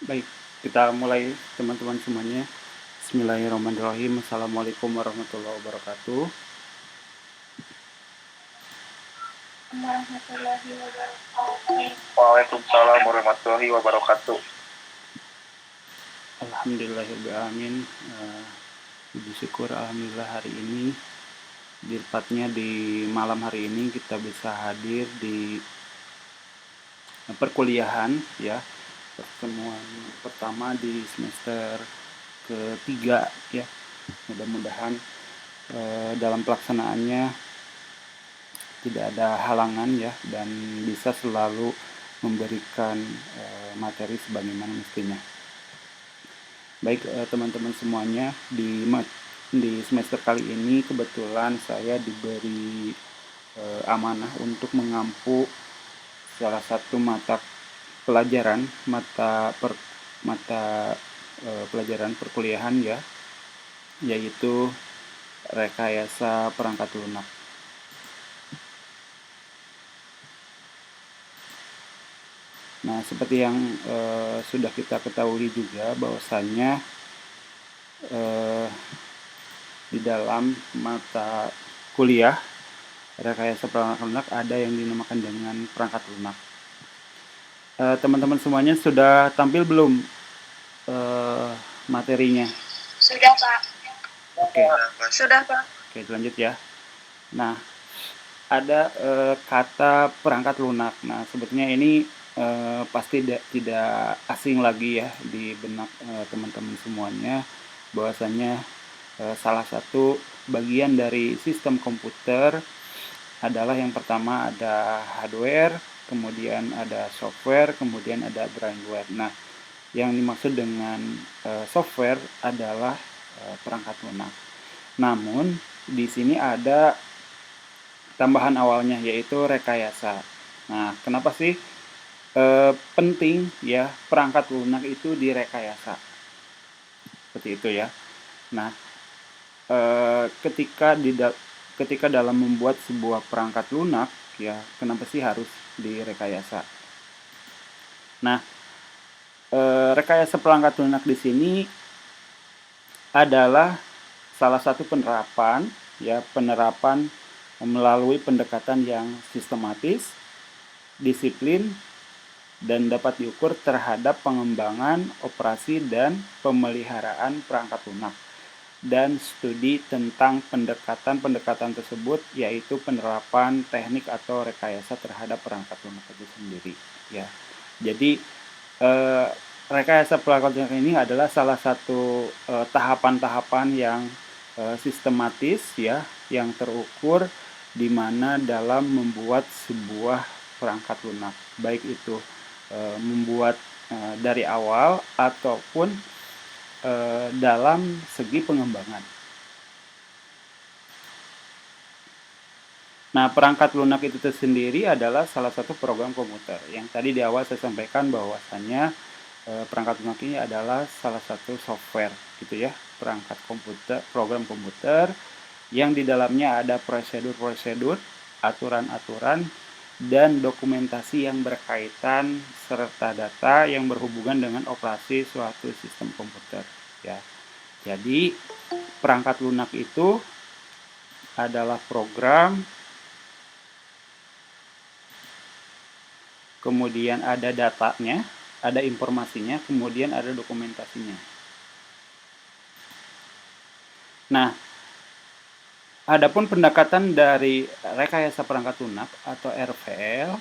Baik, kita mulai teman-teman semuanya. Bismillahirrahmanirrahim. Assalamualaikum warahmatullahi wabarakatuh. Warahmatullahi wabarakatuh. Waalaikumsalam warahmatullahi wabarakatuh. Alhamdulillahirrahmanirrahim. Puji syukur alhamdulillah hari ini tepatnya di malam hari ini kita bisa hadir di perkuliahan ya, pertemuan pertama di semester ketiga ya. Mudah-mudahan dalam pelaksanaannya tidak ada halangan ya, dan bisa selalu memberikan materi sebagaimana mestinya. Baik teman-teman semuanya, di semester kali ini kebetulan saya diberi amanah untuk mengampu salah satu pelajaran mata pelajaran perkuliahan ya, yaitu rekayasa perangkat lunak. Nah, seperti yang sudah kita ketahui juga bahwasannya di dalam mata kuliah rekayasa perangkat lunak ada yang dinamakan dengan perangkat lunak. Teman-teman semuanya sudah tampil belum materinya? Sudah, Pak. Oke. Sudah, Pak. Oke, lanjut ya. Nah, ada kata perangkat lunak. Nah, sebetulnya ini pasti tidak asing lagi ya di benak teman-teman semuanya, bahwasanya salah satu bagian dari sistem komputer adalah yang pertama ada hardware, kemudian ada software, kemudian ada firmware. Nah, yang dimaksud dengan software adalah perangkat lunak. Namun di sini ada tambahan awalnya, yaitu rekayasa. Nah, kenapa sih penting ya perangkat lunak itu direkayasa? Seperti itu ya. Nah, ketika dalam membuat sebuah perangkat lunak ya, kenapa sih harus direkayasa? Nah, rekayasa perangkat lunak di sini adalah salah satu penerapan melalui pendekatan yang sistematis, disiplin, dan dapat diukur terhadap pengembangan, operasi, dan pemeliharaan perangkat lunak. Dan studi tentang pendekatan-pendekatan tersebut, yaitu penerapan teknik atau rekayasa terhadap perangkat lunak itu sendiri ya. Jadi rekayasa perangkat lunak ini adalah salah satu tahapan-tahapan yang sistematis ya, yang terukur di mana dalam membuat sebuah perangkat lunak, baik itu membuat dari awal ataupun dalam segi pengembangan. Nah, perangkat lunak itu sendiri adalah salah satu program komputer. Yang tadi di awal saya sampaikan bahwasannya perangkat lunak ini adalah salah satu software gitu ya, perangkat komputer, program komputer yang di dalamnya ada prosedur-prosedur, aturan-aturan, dan dokumentasi yang berkaitan serta data yang berhubungan dengan operasi suatu sistem komputer ya. Jadi perangkat lunak itu adalah program, kemudian ada datanya, ada informasinya, kemudian ada dokumentasinya. Nah, adapun pendekatan dari rekayasa perangkat lunak atau RPL,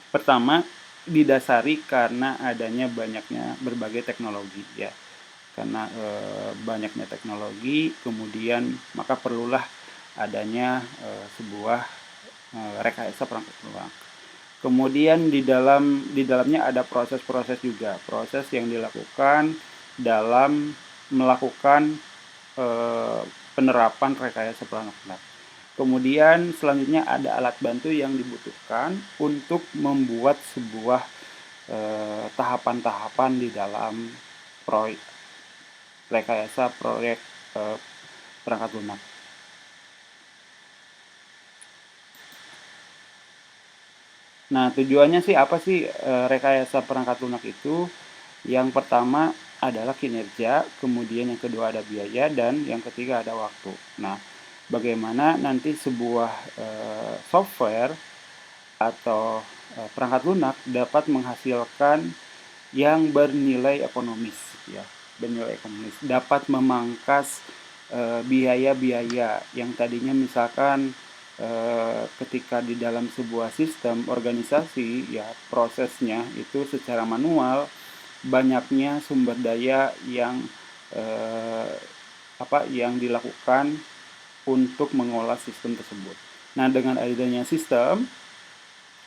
pertama didasari karena adanya banyaknya berbagai teknologi ya. Karena banyaknya teknologi, kemudian maka perlulah adanya sebuah rekayasa perangkat lunak. Kemudian di dalamnya ada proses-proses juga, proses yang dilakukan dalam melakukan penerapan rekayasa perangkat lunak. Kemudian selanjutnya ada alat bantu yang dibutuhkan untuk membuat sebuah tahapan-tahapan di dalam proyek rekayasa proyek perangkat lunak. Nah, tujuannya sih apa sih rekayasa perangkat lunak itu? Yang pertama adalah kinerja, kemudian yang kedua ada biaya, dan yang ketiga ada waktu. Nah, bagaimana nanti sebuah software atau perangkat lunak dapat menghasilkan yang bernilai ekonomis, ya, bernilai ekonomis, dapat memangkas biaya-biaya yang tadinya misalkan ketika di dalam sebuah sistem organisasi, ya, prosesnya itu secara manual, banyaknya sumber daya yang eh, yang dilakukan untuk mengolah sistem tersebut. Nah, dengan adanya sistem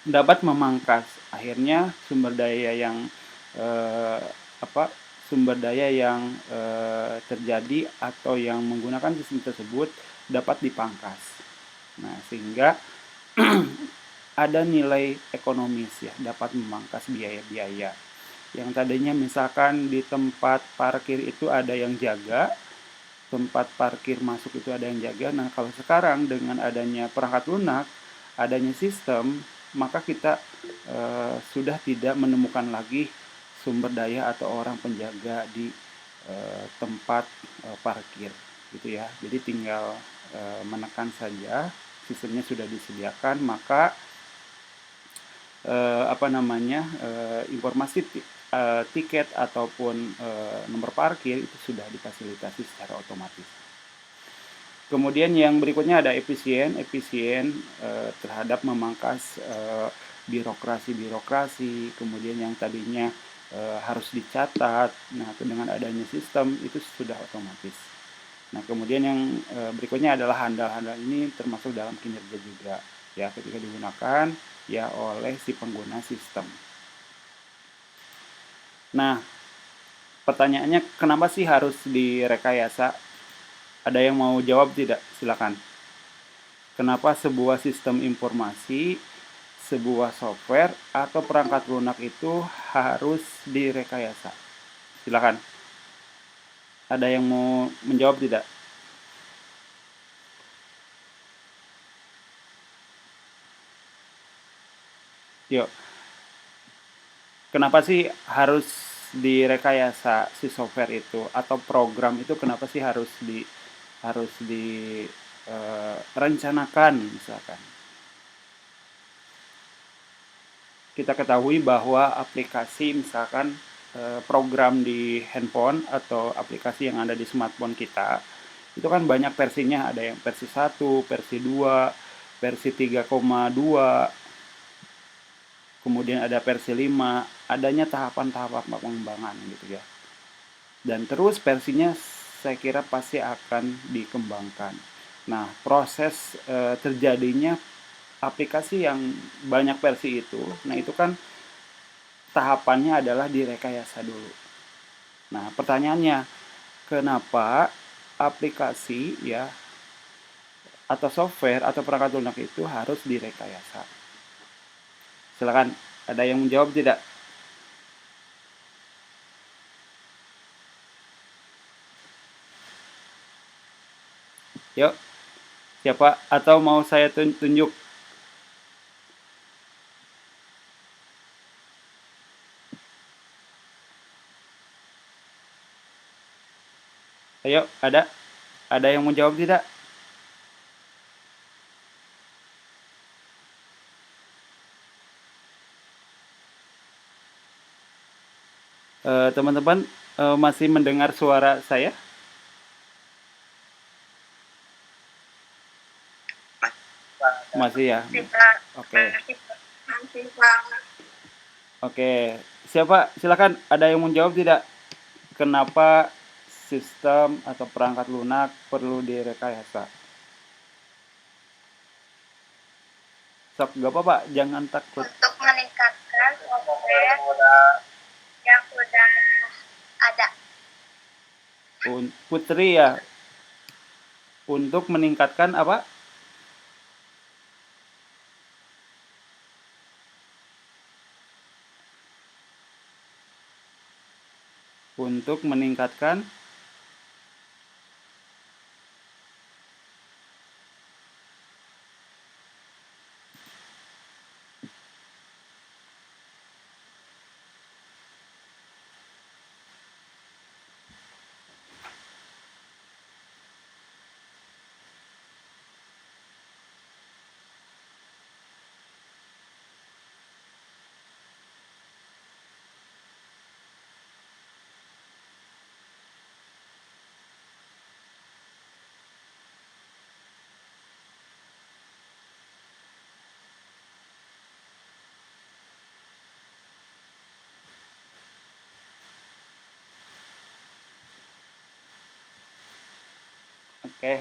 dapat memangkas akhirnya sumber daya yang eh, apa sumber daya yang terjadi atau yang menggunakan sistem tersebut dapat dipangkas. Nah, sehingga ada nilai ekonomis, ya, dapat memangkas biaya-biaya. Yang tadinya misalkan di tempat parkir itu ada yang jaga, tempat parkir masuk itu ada yang jaga. Nah, kalau sekarang dengan adanya perangkat lunak, adanya sistem, maka kita sudah tidak menemukan lagi sumber daya atau orang penjaga di tempat parkir, gitu ya. Jadi tinggal menekan saja, sistemnya sudah disediakan, maka informasi tiket ataupun nomor parkir itu sudah difasilitasi secara otomatis. Kemudian yang berikutnya ada efisien terhadap memangkas birokrasi-birokrasi, kemudian yang tadinya harus dicatat. Nah, dengan adanya sistem itu sudah otomatis. Nah, kemudian yang berikutnya adalah handal-handal ini termasuk dalam kinerja juga, ya, ketika digunakan ya oleh si pengguna sistem. Nah, pertanyaannya kenapa sih harus direkayasa? Ada yang mau jawab tidak? Silakan. Kenapa sebuah sistem informasi, sebuah software atau perangkat lunak itu harus direkayasa? Silakan. Ada yang mau menjawab tidak? Yuk. Kenapa sih harus direkayasa si software itu atau program itu, kenapa sih harus rencanakan misalkan? Kita ketahui bahwa aplikasi misalkan program di handphone atau aplikasi yang ada di smartphone kita itu kan banyak versinya, ada yang versi 1, versi 2, versi 3,2, kemudian ada versi 5, adanya tahapan-tahapan pengembangan gitu ya. Dan terus versinya saya kira pasti akan dikembangkan. Nah, proses terjadinya aplikasi yang banyak versi itu, nah itu kan tahapannya adalah direkayasa dulu. Nah, pertanyaannya, kenapa aplikasi, ya, atau software atau perangkat lunak itu harus direkayasa? Silakan, ada yang menjawab tidak? Yuk, siapa? Atau mau saya tunjuk? Ayo, ada yang menjawab tidak? Teman-teman masih mendengar suara saya? Masih ya? Oke. Oke. Siapa? Silakan, ada yang menjawab tidak? Kenapa sistem atau perangkat lunak perlu direkayasa? Sok, gak apa-apa, jangan takut. Untuk meningkatkan software yang sudah ada. Putri ya, untuk meningkatkan apa? Untuk meningkatkan Oke.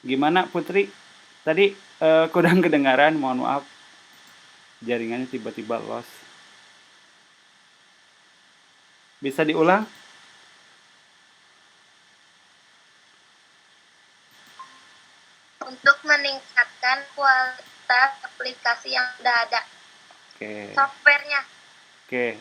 Gimana Putri? Tadi kurang kedengaran, mohon maaf. Jaringannya tiba-tiba lost. Bisa diulang? Untuk meningkatkan kualitas aplikasi yang sudah ada. Oke. Softwarenya. Oke.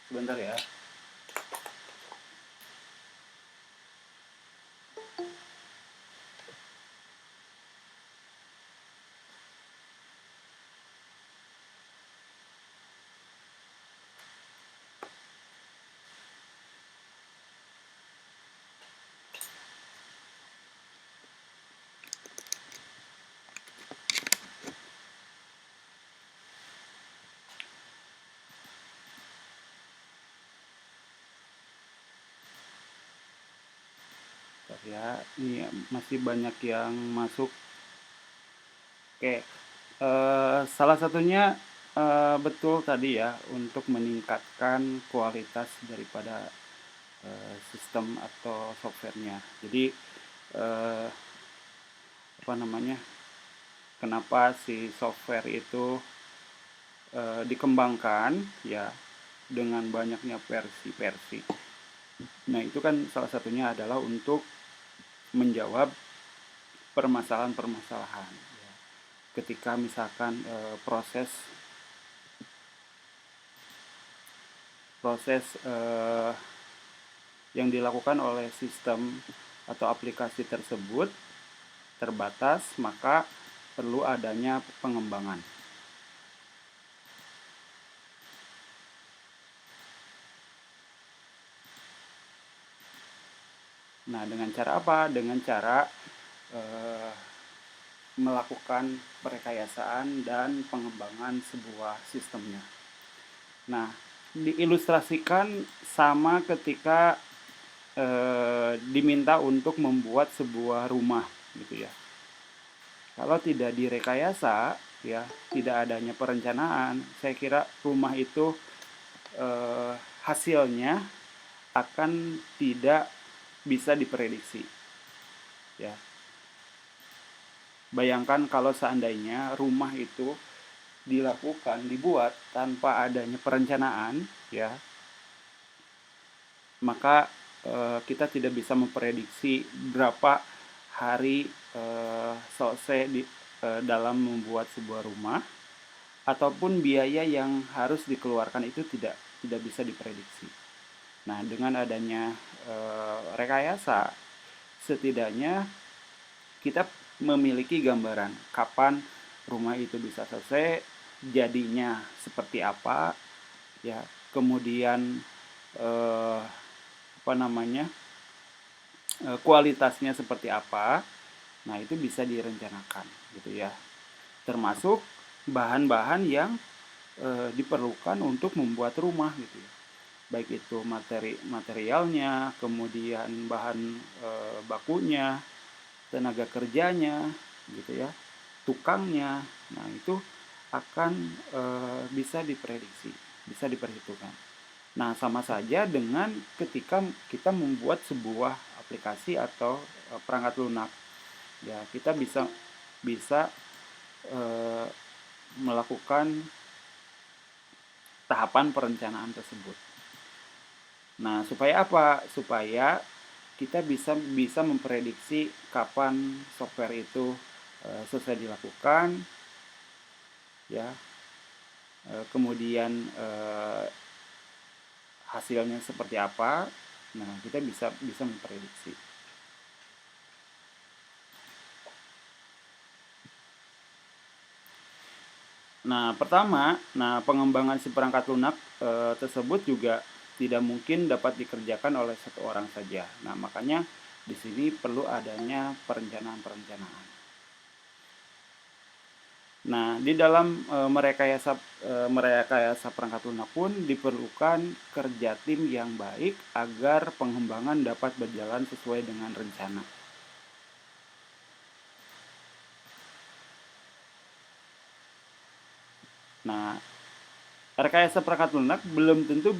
Sebentar ya. Bentar ya, ini masih banyak yang masuk. Oke, salah satunya betul tadi ya, untuk meningkatkan kualitas daripada sistem atau softwarenya. Jadi eh, apa namanya? Kenapa si software itu dikembangkan ya dengan banyaknya versi-versi. Nah, itu kan salah satunya adalah untuk menjawab permasalahan-permasalahan. Ya. Ketika misalkan proses yang dilakukan oleh sistem atau aplikasi tersebut terbatas, maka perlu adanya pengembangan. Nah, dengan cara apa? Dengan cara melakukan perekayasaan dan pengembangan sebuah sistemnya. Nah, diilustrasikan sama ketika diminta untuk membuat sebuah rumah gitu ya. Kalau tidak direkayasa, ya tidak adanya perencanaan, saya kira rumah itu hasilnya akan tidak bisa diprediksi. Ya, bayangkan kalau seandainya rumah itu dibuat tanpa adanya perencanaan, ya, maka kita tidak bisa memprediksi berapa hari selesai dalam membuat sebuah rumah, ataupun biaya yang harus dikeluarkan itu tidak bisa diprediksi. Nah, dengan adanya rekayasa, setidaknya kita memiliki gambaran kapan rumah itu bisa selesai, jadinya seperti apa, ya, kemudian apa namanya, kualitasnya seperti apa. Nah, itu bisa direncanakan gitu ya. Termasuk bahan-bahan yang diperlukan untuk membuat rumah gitu ya. Baik itu materialnya, kemudian bahan bakunya, tenaga kerjanya gitu ya, tukangnya. Nah, itu akan bisa diprediksi, bisa diperhitungkan. Nah, sama saja dengan ketika kita membuat sebuah aplikasi atau perangkat lunak. Ya, kita bisa eh, melakukan tahapan perencanaan tersebut. Nah, supaya apa? Supaya kita bisa memprediksi kapan software itu selesai dilakukan, ya. Kemudian hasilnya seperti apa. Nah, kita bisa bisa memprediksi. Nah, pertama, pengembangan si perangkat lunak tersebut juga tidak mungkin dapat dikerjakan oleh satu orang saja. Nah, makanya di sini perlu adanya perencanaan-perencanaan. Nah, di dalam merekayasa perangkat lunak pun diperlukan kerja tim yang baik agar pengembangan dapat berjalan sesuai dengan rencana. Nah, rekayasa perangkat lunak belum tentu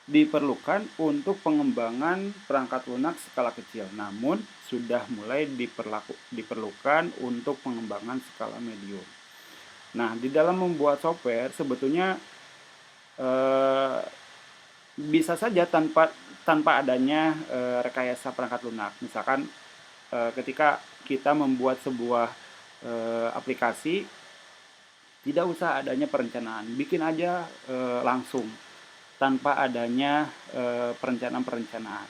diperlukan untuk pengembangan perangkat lunak skala kecil, namun sudah mulai diperlukan untuk pengembangan skala medium. Nah, di dalam membuat software sebetulnya eh, bisa saja tanpa adanya rekayasa perangkat lunak. Misalkan ketika kita membuat sebuah aplikasi, tidak usah adanya perencanaan, bikin aja langsung tanpa adanya perencanaan-perencanaan.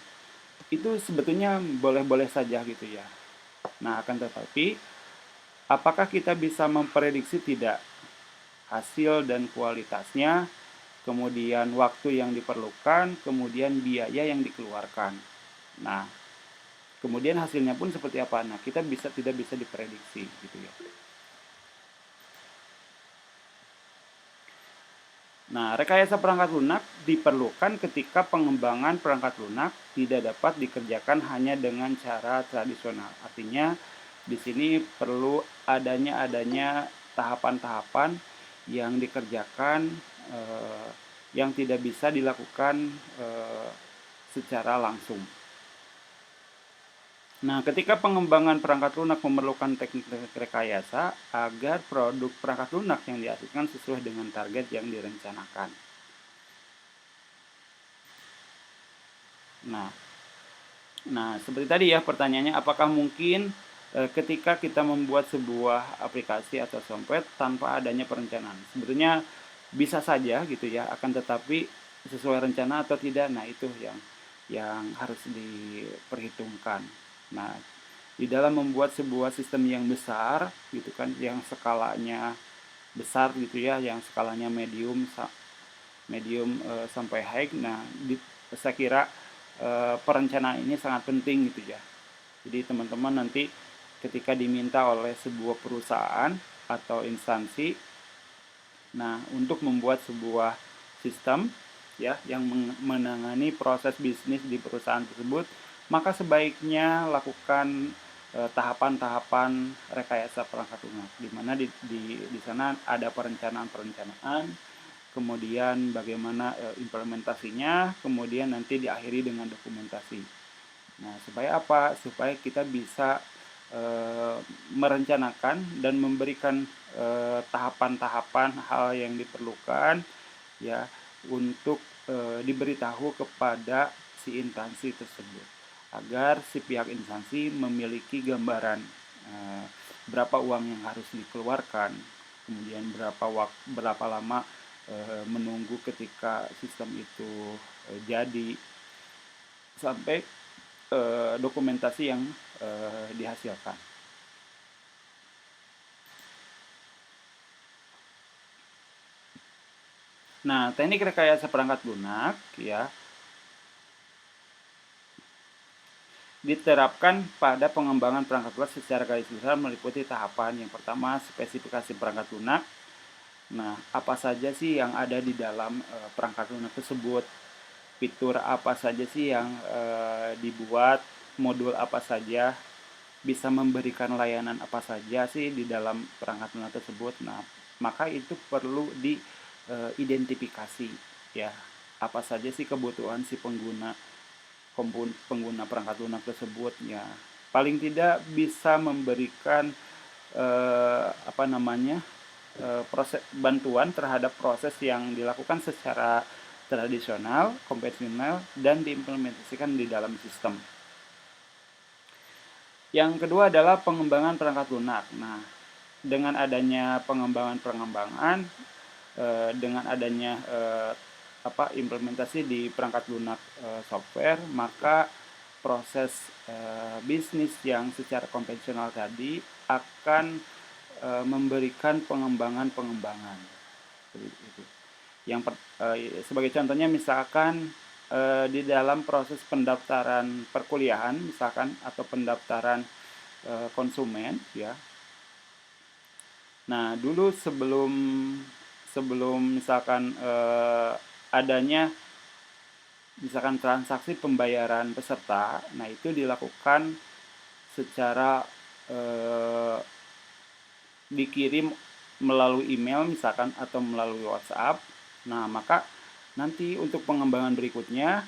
Itu sebetulnya boleh-boleh saja gitu ya. Nah, akan tetapi apakah kita bisa memprediksi? Tidak. Hasil dan kualitasnya, kemudian waktu yang diperlukan, kemudian biaya yang dikeluarkan. Nah, kemudian hasilnya pun seperti apa? Nah, kita tidak bisa diprediksi gitu ya. Nah, rekayasa perangkat lunak diperlukan ketika pengembangan perangkat lunak tidak dapat dikerjakan hanya dengan cara tradisional. Artinya, di sini perlu adanya tahapan-tahapan yang dikerjakan yang tidak bisa dilakukan secara langsung. Nah, ketika pengembangan perangkat lunak memerlukan teknik-teknik rekayasa agar produk perangkat lunak yang dihasilkan sesuai dengan target yang direncanakan. Nah, seperti tadi ya pertanyaannya, apakah mungkin ketika kita membuat sebuah aplikasi atau software tanpa adanya perencanaan? Sebetulnya bisa saja gitu ya, akan tetapi sesuai rencana atau tidak, nah itu yang harus diperhitungkan. Nah, di dalam membuat sebuah sistem yang besar gitu kan, yang skalanya besar gitu ya, yang skalanya medium sampai high. Nah, saya kira perencanaan ini sangat penting gitu ya. Jadi teman-teman nanti ketika diminta oleh sebuah perusahaan atau instansi, nah untuk membuat sebuah sistem ya yang menangani proses bisnis di perusahaan tersebut, maka sebaiknya lakukan tahapan-tahapan rekayasa perangkat lunak, di mana di sana ada perencanaan-perencanaan, kemudian bagaimana implementasinya, kemudian nanti diakhiri dengan dokumentasi. Nah, supaya apa? Supaya kita bisa merencanakan dan memberikan tahapan-tahapan hal yang diperlukan ya untuk diberitahu kepada si instansi tersebut agar si pihak instansi memiliki gambaran berapa uang yang harus dikeluarkan, kemudian berapa lama menunggu ketika sistem itu jadi, sampai dokumentasi yang dihasilkan. Nah, teknik rekayasa perangkat lunak ya diterapkan pada pengembangan perangkat lunak secara garis besar meliputi tahapan. Yang pertama, spesifikasi perangkat lunak. Nah, apa saja sih yang ada di dalam perangkat lunak tersebut? Fitur apa saja sih yang dibuat? Modul apa saja? Bisa memberikan layanan apa saja sih di dalam perangkat lunak tersebut? Nah, maka itu perlu diidentifikasi ya. Apa saja sih kebutuhan si pengguna perangkat lunak tersebut ya. Paling tidak bisa memberikan proses bantuan terhadap proses yang dilakukan secara tradisional, konvensional, dan diimplementasikan di dalam sistem. Yang kedua adalah pengembangan perangkat lunak. Nah, dengan adanya pengembangan dengan adanya implementasi di perangkat lunak software, maka proses bisnis yang secara konvensional tadi akan memberikan pengembangan-pengembangan. Sebagai contohnya misalkan di dalam proses pendaftaran perkuliahan misalkan atau pendaftaran konsumen ya. Nah, dulu sebelum sebelum misalkan adanya misalkan transaksi pembayaran peserta, nah itu dilakukan secara dikirim melalui email misalkan atau melalui WhatsApp. Nah, maka nanti untuk pengembangan berikutnya,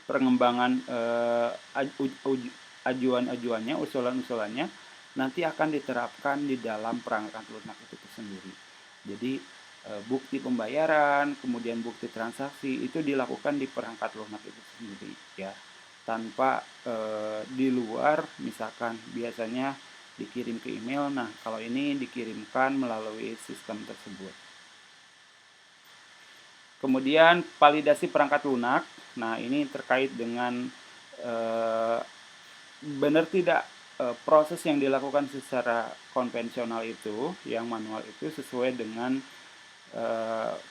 pengembangan ajuan-ajuannya, usulan-usulannya nanti akan diterapkan di dalam perangkat lunak itu sendiri. Jadi bukti pembayaran, kemudian bukti transaksi itu dilakukan di perangkat lunak itu sendiri ya, tanpa di luar misalkan biasanya dikirim ke email. Nah, kalau ini dikirimkan melalui sistem tersebut. Kemudian validasi perangkat lunak. Nah, ini terkait dengan benar tidak proses yang dilakukan secara konvensional itu, yang manual itu sesuai dengan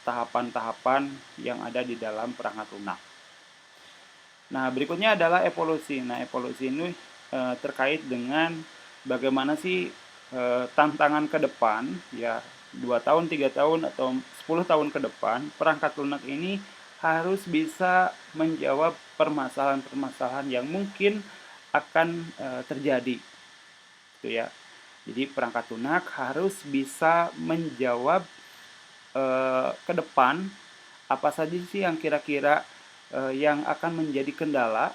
tahapan-tahapan yang ada di dalam perangkat lunak. Nah, berikutnya adalah evolusi. Nah, evolusi ini terkait dengan bagaimana sih tantangan ke depan ya, 2 tahun, 3 tahun atau 10 tahun ke depan perangkat lunak ini harus bisa menjawab permasalahan-permasalahan yang mungkin akan terjadi gitu ya. Jadi perangkat lunak harus bisa menjawab ke depan apa saja sih yang kira-kira yang akan menjadi kendala.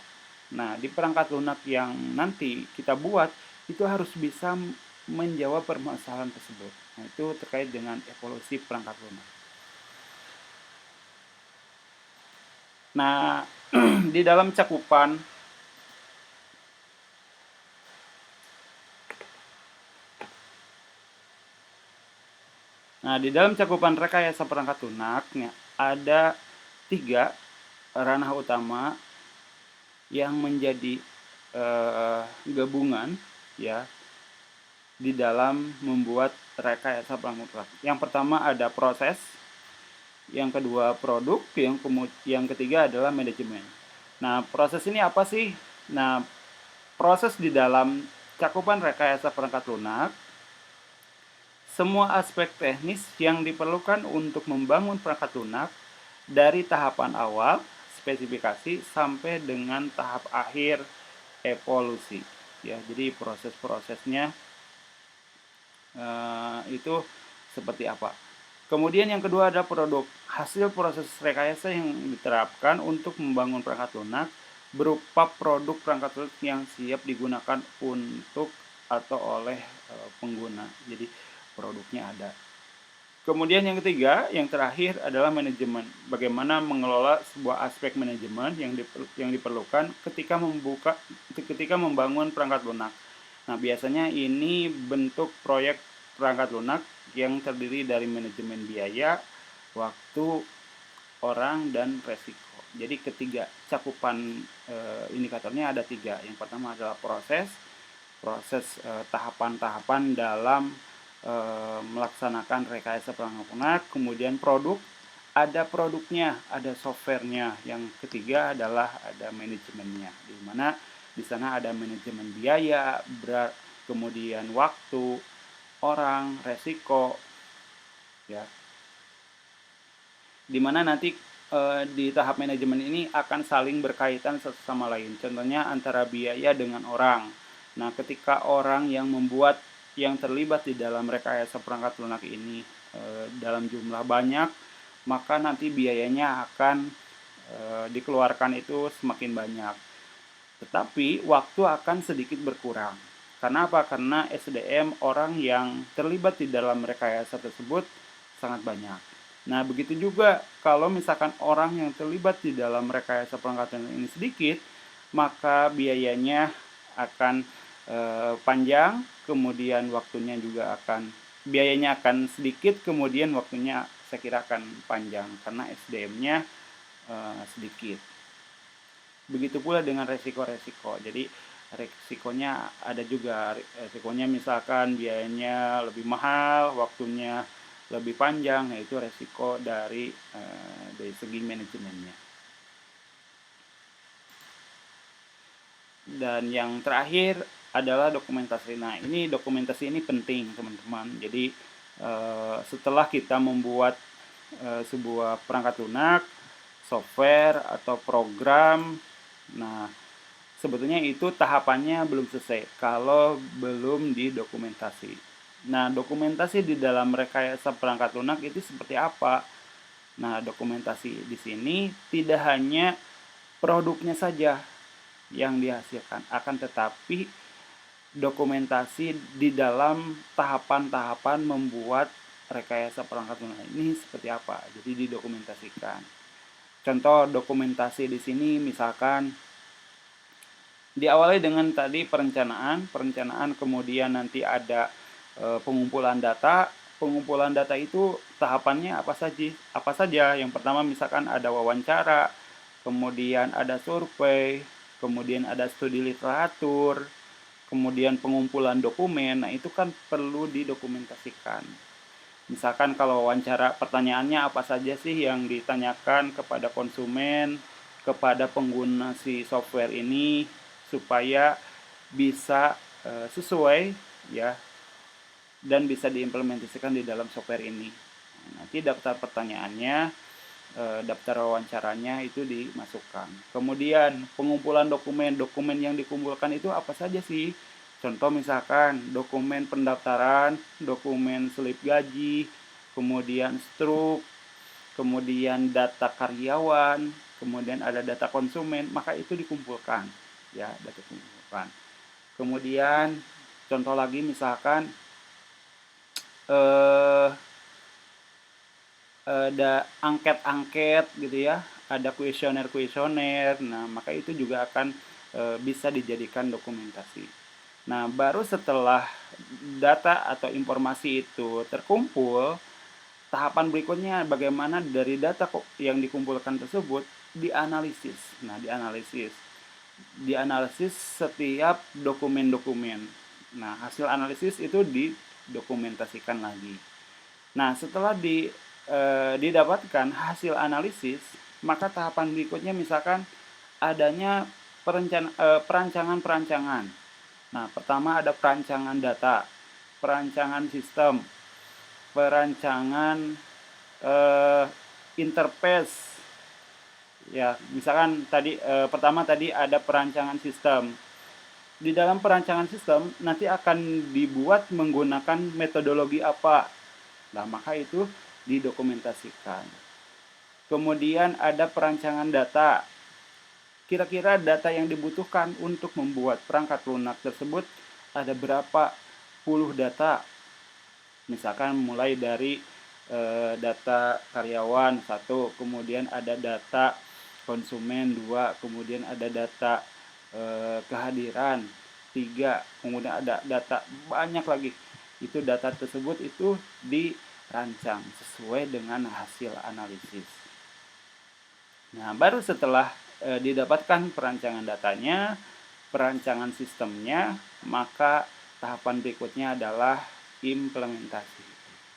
Nah, di perangkat lunak yang nanti kita buat itu harus bisa menjawab permasalahan tersebut. Nah, itu terkait dengan evolusi perangkat lunak. Nah, di dalam cakupan rekayasa perangkat lunak ada 3 ranah utama yang menjadi gabungan ya di dalam membuat rekayasa perangkat lunak. Yang pertama ada proses, yang kedua produk, yang ketiga adalah manajemen. Nah, proses ini apa sih? Nah, proses di dalam cakupan rekayasa perangkat lunak, semua aspek teknis yang diperlukan untuk membangun perangkat lunak dari tahapan awal, spesifikasi, sampai dengan tahap akhir evolusi. Ya, jadi proses-prosesnya itu seperti apa. Kemudian yang kedua ada produk. Hasil proses rekayasa yang diterapkan untuk membangun perangkat lunak berupa produk perangkat lunak yang siap digunakan untuk atau oleh pengguna. Jadi produknya ada. Kemudian yang ketiga, yang terakhir adalah manajemen. Bagaimana mengelola sebuah aspek manajemen yang diperlukan ketika membangun perangkat lunak. Nah, biasanya ini bentuk proyek perangkat lunak yang terdiri dari manajemen biaya, waktu, orang, dan resiko. Jadi ketiga cakupan indikatornya ada 3. Yang pertama adalah proses tahapan-tahapan dalam melaksanakan rekayasa perangkat lunak. Kemudian produk, ada produknya, ada softwarenya. Yang ketiga adalah ada manajemennya, di mana di sana ada manajemen biaya, kemudian waktu, orang, resiko, ya. Di mana nanti di tahap manajemen ini akan saling berkaitan satu sama lain. Contohnya antara biaya dengan orang. Nah, ketika orang yang terlibat di dalam rekayasa perangkat lunak ini dalam jumlah banyak, maka nanti biayanya akan dikeluarkan itu semakin banyak. Tetapi waktu akan sedikit berkurang. Karena apa? Karena SDM orang yang terlibat di dalam rekayasa tersebut sangat banyak. Nah, begitu juga kalau misalkan orang yang terlibat di dalam rekayasa perangkat lunak ini sedikit, maka biayanya akan panjang, kemudian waktunya juga biayanya akan sedikit, kemudian waktunya saya kira akan panjang karena SDM-nya sedikit. Begitu pula dengan resiko-resiko. Jadi resikonya ada juga, resikonya misalkan biayanya lebih mahal, waktunya lebih panjang, yaitu resiko dari segi manajemennya. Dan yang terakhir adalah dokumentasi. Nah, dokumentasi ini penting, teman-teman. Jadi setelah kita membuat sebuah perangkat lunak, software atau program, nah sebetulnya itu tahapannya belum selesai kalau belum didokumentasi. Nah, dokumentasi di dalam rekayasa perangkat lunak itu seperti apa? Nah, dokumentasi di sini tidak hanya produknya saja yang dihasilkan, akan tetapi dokumentasi di dalam tahapan-tahapan membuat rekayasa perangkat lunak ini seperti apa. Jadi didokumentasikan. Contoh dokumentasi di sini misalkan diawali dengan tadi perencanaan kemudian nanti ada pengumpulan data. Pengumpulan data itu tahapannya apa saja? Yang pertama misalkan ada wawancara, kemudian ada survei, kemudian ada studi literatur, kemudian pengumpulan dokumen. Nah, itu kan perlu didokumentasikan. Misalkan kalau wawancara, pertanyaannya apa saja sih yang ditanyakan kepada konsumen, kepada pengguna si software ini supaya bisa sesuai ya dan bisa diimplementasikan di dalam software ini. Nanti daftar pertanyaannya, daftar wawancaranya itu dimasukkan. Kemudian pengumpulan dokumen yang dikumpulkan itu apa saja sih? Contoh misalkan dokumen pendaftaran, dokumen slip gaji, kemudian struk, kemudian data karyawan, kemudian ada data konsumen, maka itu dikumpulkan. Ya, data dikumpulkan. Kemudian contoh lagi misalkan ada angket-angket gitu ya, ada kuesioner. Nah, maka itu juga akan bisa dijadikan dokumentasi. Nah, baru setelah data atau informasi itu terkumpul, tahapan berikutnya bagaimana dari data yang dikumpulkan tersebut dianalisis. Nah, dianalisis setiap dokumen-dokumen. Nah, hasil analisis itu didokumentasikan lagi. Nah, setelah didapatkan hasil analisis, maka tahapan berikutnya misalkan adanya perancangan-perancangan. Nah, pertama ada perancangan data, perancangan sistem, perancangan interface. Ya, misalkan pertama tadi ada perancangan sistem. Di dalam perancangan sistem nanti akan dibuat menggunakan metodologi apa. Nah, maka itu didokumentasikan. Kemudian ada perancangan data. Kira-kira data yang dibutuhkan untuk membuat perangkat lunak tersebut ada berapa puluh data. Misalkan mulai dari data karyawan 1, kemudian ada data konsumen 2, kemudian ada data kehadiran 3, kemudian ada data banyak lagi. Itu data tersebut itu dirancang sesuai dengan hasil analisis. Nah, baru setelah didapatkan perancangan datanya, perancangan sistemnya, maka tahapan berikutnya adalah implementasi.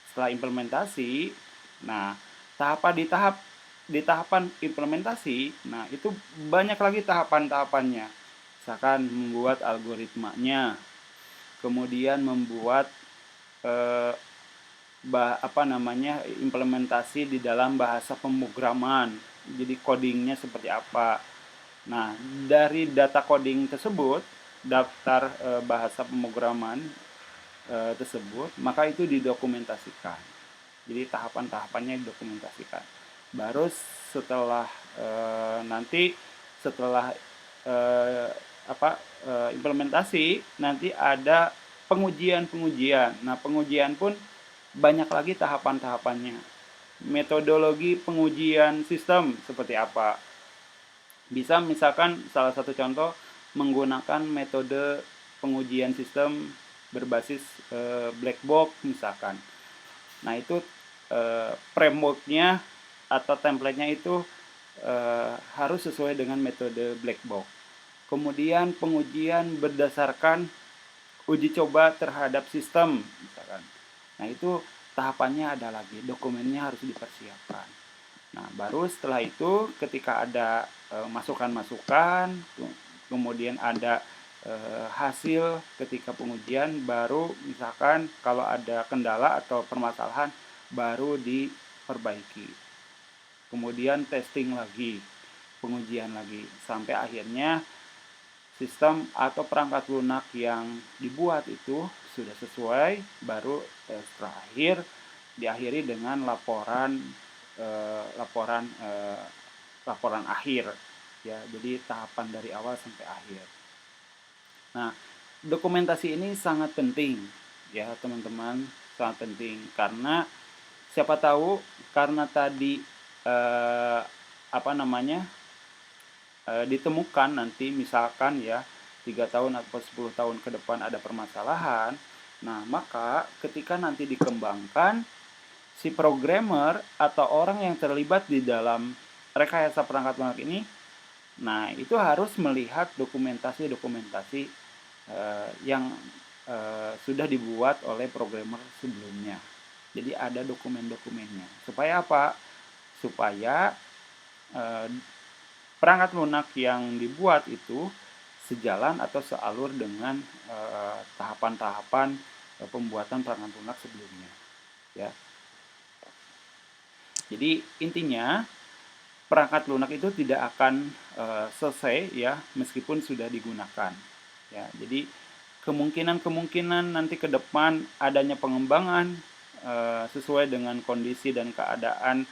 Setelah implementasi, nah di tahapan implementasi, nah itu banyak lagi tahapan-tahapannya. Misalkan membuat algoritmanya, kemudian membuat implementasi di dalam bahasa pemrograman. Jadi codingnya seperti apa. Nah, dari data coding tersebut, daftar bahasa pemrograman tersebut, maka itu didokumentasikan. Jadi tahapan-tahapannya didokumentasikan. Baru setelah implementasi, nanti ada pengujian. Nah, pengujian pun banyak lagi tahapan-tahapannya. Metodologi pengujian sistem seperti apa? Bisa misalkan salah satu contoh menggunakan metode pengujian sistem berbasis black box misalkan. Nah itu frameworknya atau template-nya itu harus sesuai dengan metode black box. Kemudian pengujian berdasarkan uji coba terhadap sistem misalkan. Nah itu tahapannya ada lagi, dokumennya harus dipersiapkan. Nah baru setelah itu ketika ada masukan-masukan, kemudian ada hasil ketika pengujian, baru misalkan kalau ada kendala atau permasalahan baru diperbaiki. Kemudian testing lagi, pengujian lagi, sampai akhirnya sistem atau perangkat lunak yang dibuat itu sudah sesuai, baru terakhir diakhiri dengan laporan akhir ya. Jadi tahapan dari awal sampai akhir. Nah, dokumentasi ini sangat penting ya teman-teman, sangat penting karena siapa tahu karena tadi apa namanya ditemukan nanti misalkan ya 3 tahun atau 10 tahun ke depan ada permasalahan. Nah, maka ketika nanti dikembangkan, si programmer atau orang yang terlibat di dalam rekayasa perangkat lunak ini, nah itu harus melihat dokumentasi-dokumentasi yang sudah dibuat oleh programmer sebelumnya. Jadi ada dokumen-dokumennya. Supaya apa? Supaya perangkat lunak yang dibuat itu sejalan atau sealur dengan tahapan-tahapan pembuatan perangkat lunak sebelumnya ya. Jadi intinya perangkat lunak itu tidak akan selesai ya meskipun sudah digunakan ya. Jadi kemungkinan nanti ke depan adanya pengembangan sesuai dengan kondisi dan keadaan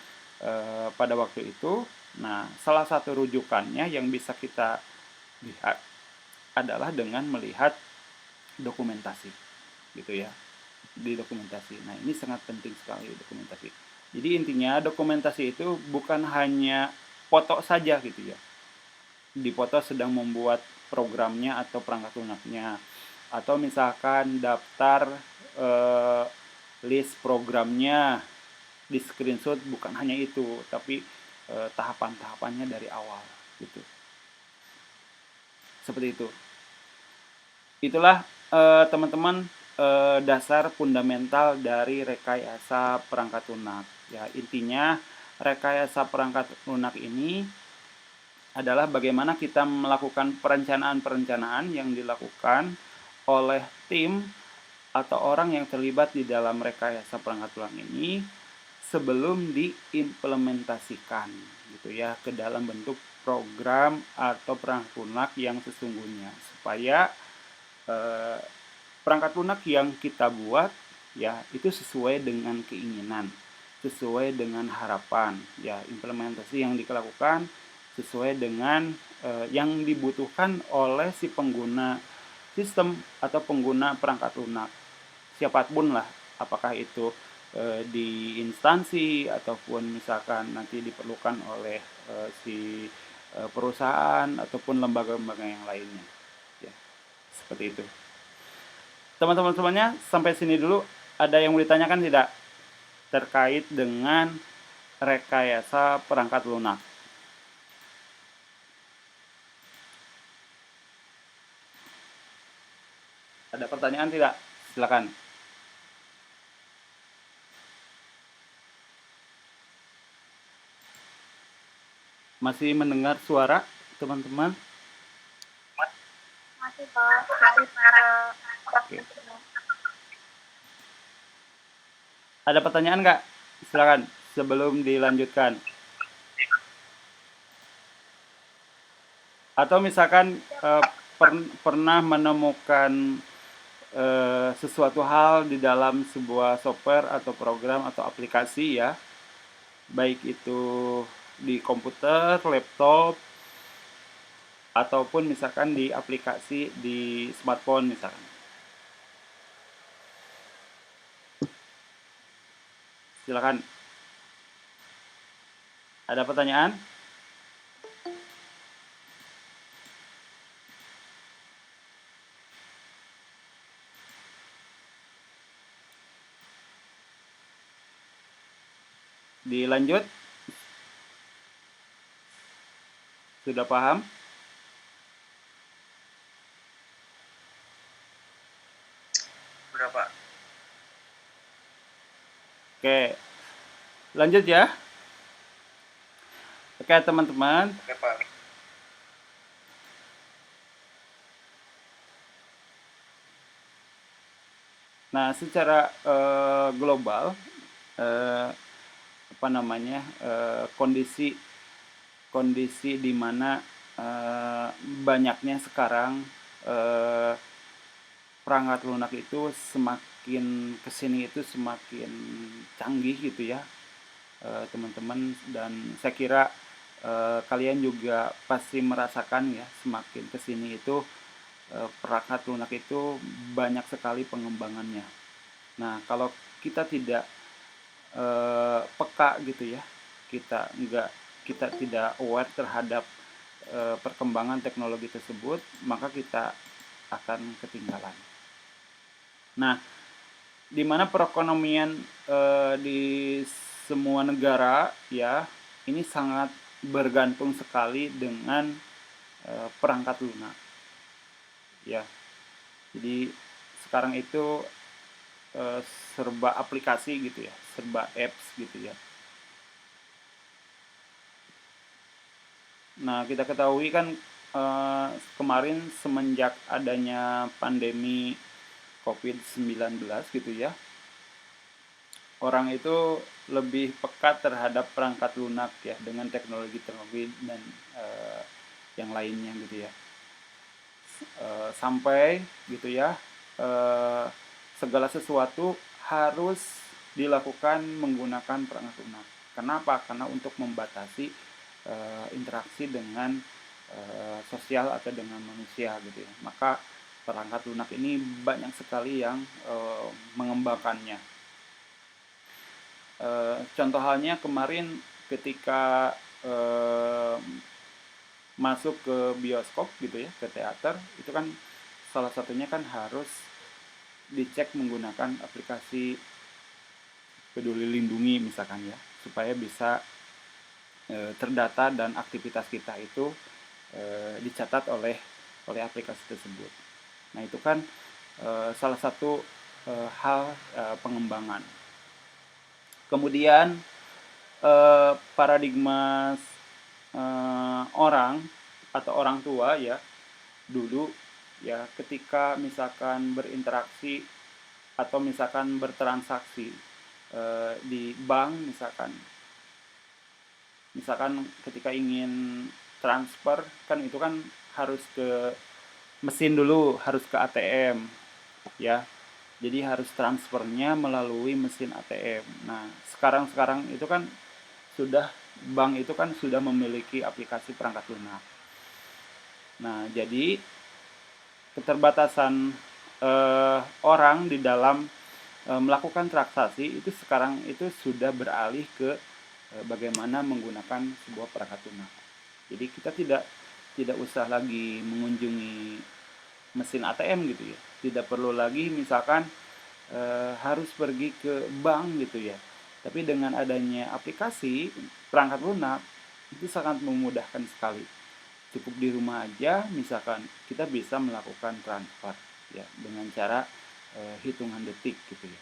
pada waktu itu. Nah, salah satu rujukannya yang bisa kita lihat adalah dengan melihat dokumentasi gitu ya, di dokumentasi. Nah ini sangat penting sekali dokumentasi. Jadi intinya dokumentasi itu bukan hanya foto saja gitu ya, di foto sedang membuat programnya atau perangkat lunaknya, atau misalkan daftar list programnya di screenshot, bukan hanya itu, tapi tahapan-tahapannya dari awal gitu. Seperti itu. Itulah teman-teman dasar fundamental dari rekayasa perangkat lunak. Ya, intinya rekayasa perangkat lunak ini adalah bagaimana kita melakukan perencanaan-perencanaan yang dilakukan oleh tim atau orang yang terlibat di dalam rekayasa perangkat lunak ini sebelum diimplementasikan gitu ya ke dalam bentuk program atau perangkat lunak yang sesungguhnya, supaya perangkat lunak yang kita buat ya itu sesuai dengan keinginan, sesuai dengan harapan ya, implementasi yang dilakukan sesuai dengan yang dibutuhkan oleh si pengguna sistem atau pengguna perangkat lunak siapapun lah, apakah itu di instansi ataupun misalkan nanti diperlukan oleh si perusahaan ataupun lembaga-lembaga yang lainnya ya, seperti itu. Teman-teman semuanya, sampai sini dulu. Ada yang mau ditanyakan tidak terkait dengan rekayasa perangkat lunak? Ada pertanyaan tidak? Silakan. Masih mendengar suara teman-teman? Masih Pak. Oke. Ada pertanyaan nggak? Silakan sebelum dilanjutkan. Atau misalkan pernah menemukan sesuatu hal di dalam sebuah software atau program atau aplikasi ya, baik itu di komputer, laptop, ataupun misalkan di aplikasi di smartphone misalkan. Silakan. Ada pertanyaan? Dilanjut, sudah paham? Udah Pak. Oke, lanjut ya. Oke teman-teman, Oke Pak. nah secara global, apa namanya, kondisi di mana banyaknya sekarang eh, perangkat lunak itu semakin kesini itu semakin canggih gitu ya, teman-teman. Dan saya kira kalian juga pasti merasakan ya, semakin kesini itu perangkat lunak itu banyak sekali pengembangannya. Nah kalau kita tidak peka gitu ya, kita tidak aware terhadap perkembangan teknologi tersebut, maka kita akan ketinggalan. Nah, di mana perekonomian di semua negara ya ini sangat bergantung sekali dengan perangkat lunak ya. Jadi sekarang itu eh, serba aplikasi gitu ya, serba apps gitu ya. Nah, kita ketahui kan kemarin semenjak adanya pandemi COVID-19 gitu ya, orang itu lebih peka terhadap perangkat lunak ya dengan teknologi-teknologi dan yang lainnya gitu ya. Sampai gitu ya, segala sesuatu harus dilakukan menggunakan perangkat lunak. Kenapa? Karena untuk membatasi interaksi dengan sosial atau dengan manusia gitu ya. Maka perangkat lunak ini banyak sekali yang mengembangkannya. Contoh halnya kemarin ketika masuk ke bioskop gitu ya, ke teater, itu kan salah satunya kan harus dicek menggunakan aplikasi Peduli Lindungi misalkan ya, supaya bisa terdata dan aktivitas kita itu dicatat oleh aplikasi tersebut. Nah itu kan salah satu hal pengembangan. Kemudian paradigma orang atau orang tua ya dulu ya, ketika misalkan berinteraksi atau misalkan bertransaksi di bank, misalkan ketika ingin transfer kan itu kan harus ke mesin dulu, harus ke ATM ya. Jadi harus transfernya melalui mesin ATM. Nah, sekarang itu kan sudah bank itu kan sudah memiliki aplikasi perangkat lunak. Nah, jadi keterbatasan orang di dalam melakukan transaksi itu sekarang itu sudah beralih ke bagaimana menggunakan sebuah perangkat lunak. Jadi kita tidak usah lagi mengunjungi mesin ATM gitu ya. Tidak perlu lagi misalkan harus pergi ke bank gitu ya. Tapi dengan adanya aplikasi perangkat lunak itu sangat memudahkan sekali. Cukup di rumah aja misalkan kita bisa melakukan transfer ya dengan cara hitungan detik gitu ya.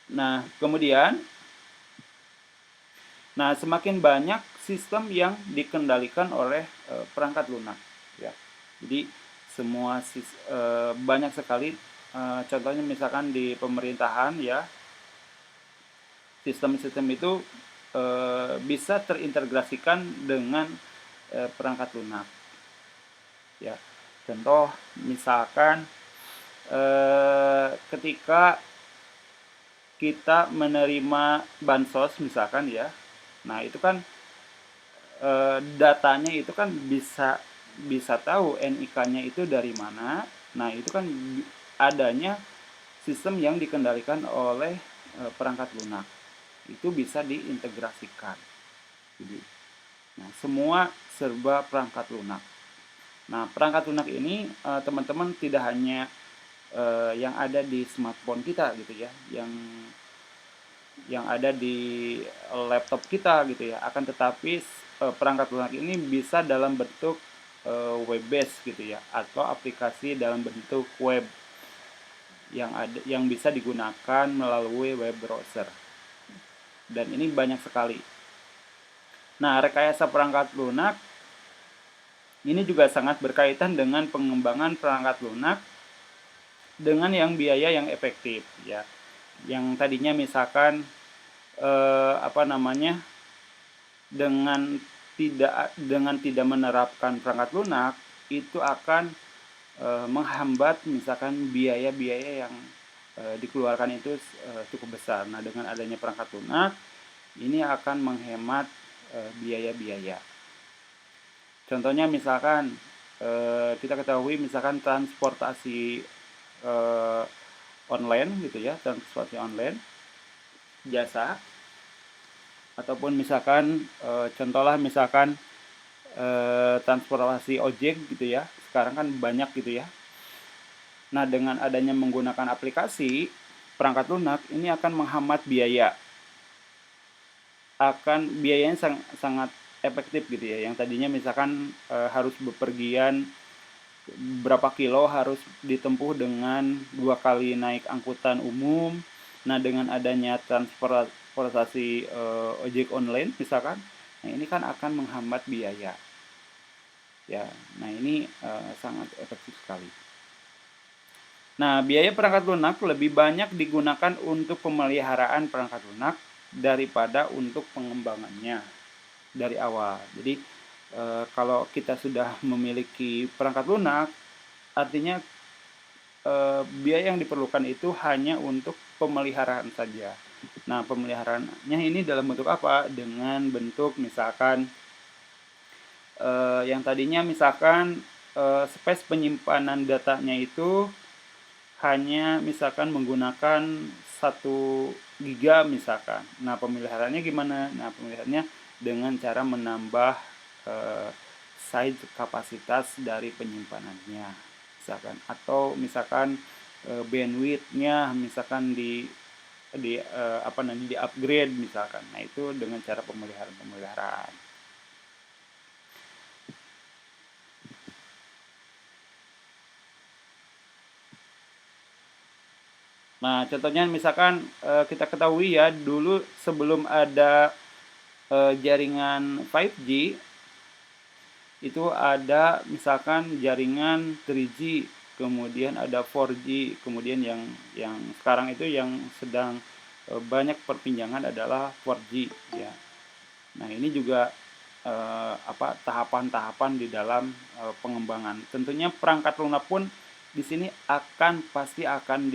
Nah, kemudian semakin banyak sistem yang dikendalikan oleh perangkat lunak ya. Jadi banyak sekali contohnya misalkan di pemerintahan ya, sistem-sistem itu bisa terintegrasikan dengan perangkat lunak ya. Contoh misalkan ketika kita menerima bansos misalkan ya, nah itu kan datanya itu kan bisa tahu NIK-nya itu dari mana. Nah itu kan adanya sistem yang dikendalikan oleh perangkat lunak, itu bisa diintegrasikan. Jadi, nah semua serba perangkat lunak. Nah perangkat lunak ini teman-teman tidak hanya yang ada di smartphone kita gitu ya, yang ada di laptop kita gitu ya. Akan tetapi perangkat lunak ini bisa dalam bentuk web based gitu ya, atau aplikasi dalam bentuk web yang bisa digunakan melalui web browser. Dan ini banyak sekali. Nah, rekayasa perangkat lunak ini juga sangat berkaitan dengan pengembangan perangkat lunak dengan yang biaya yang efektif ya. Yang tadinya misalkan dengan tidak menerapkan perangkat lunak itu akan menghambat misalkan biaya-biaya yang dikeluarkan itu cukup besar. Nah, dengan adanya perangkat lunak ini akan menghemat biaya-biaya. Contohnya misalkan kita ketahui misalkan transportasi online gitu ya, transportasi online jasa, ataupun misalkan contohlah misalkan transportasi ojek gitu ya, sekarang kan banyak gitu ya. Nah, dengan adanya menggunakan aplikasi perangkat lunak ini akan menghemat biaya, biayanya sangat efektif gitu ya. Yang tadinya misalkan harus bepergian berapa kilo harus ditempuh dengan 2 kali naik angkutan umum. Nah, dengan adanya transportasi ojek online misalkan, nah ini kan akan menghambat biaya. Ya, nah ini sangat efektif sekali. Nah, biaya perangkat lunak lebih banyak digunakan untuk pemeliharaan perangkat lunak daripada untuk pengembangannya dari awal. Jadi, kalau kita sudah memiliki perangkat lunak, artinya biaya yang diperlukan itu hanya untuk pemeliharaan saja. Nah, pemeliharaannya ini dalam bentuk apa? Dengan bentuk misalkan yang tadinya misalkan space penyimpanan datanya itu hanya misalkan menggunakan 1 giga misalkan. Nah, pemeliharaannya gimana? Nah, pemeliharaannya dengan cara menambah size kapasitas dari penyimpanannya misalkan, atau misalkan bandwidth-nya misalkan di upgrade misalkan. Nah, itu dengan cara pemeliharaan. Nah, contohnya misalkan kita ketahui ya, dulu sebelum ada jaringan 5G itu ada misalkan jaringan 3G, kemudian ada 4G, kemudian yang sekarang itu yang sedang banyak perpinjangan adalah 4G ya. Nah, ini juga tahapan-tahapan di dalam pengembangan. Tentunya perangkat lunak pun di sini pasti akan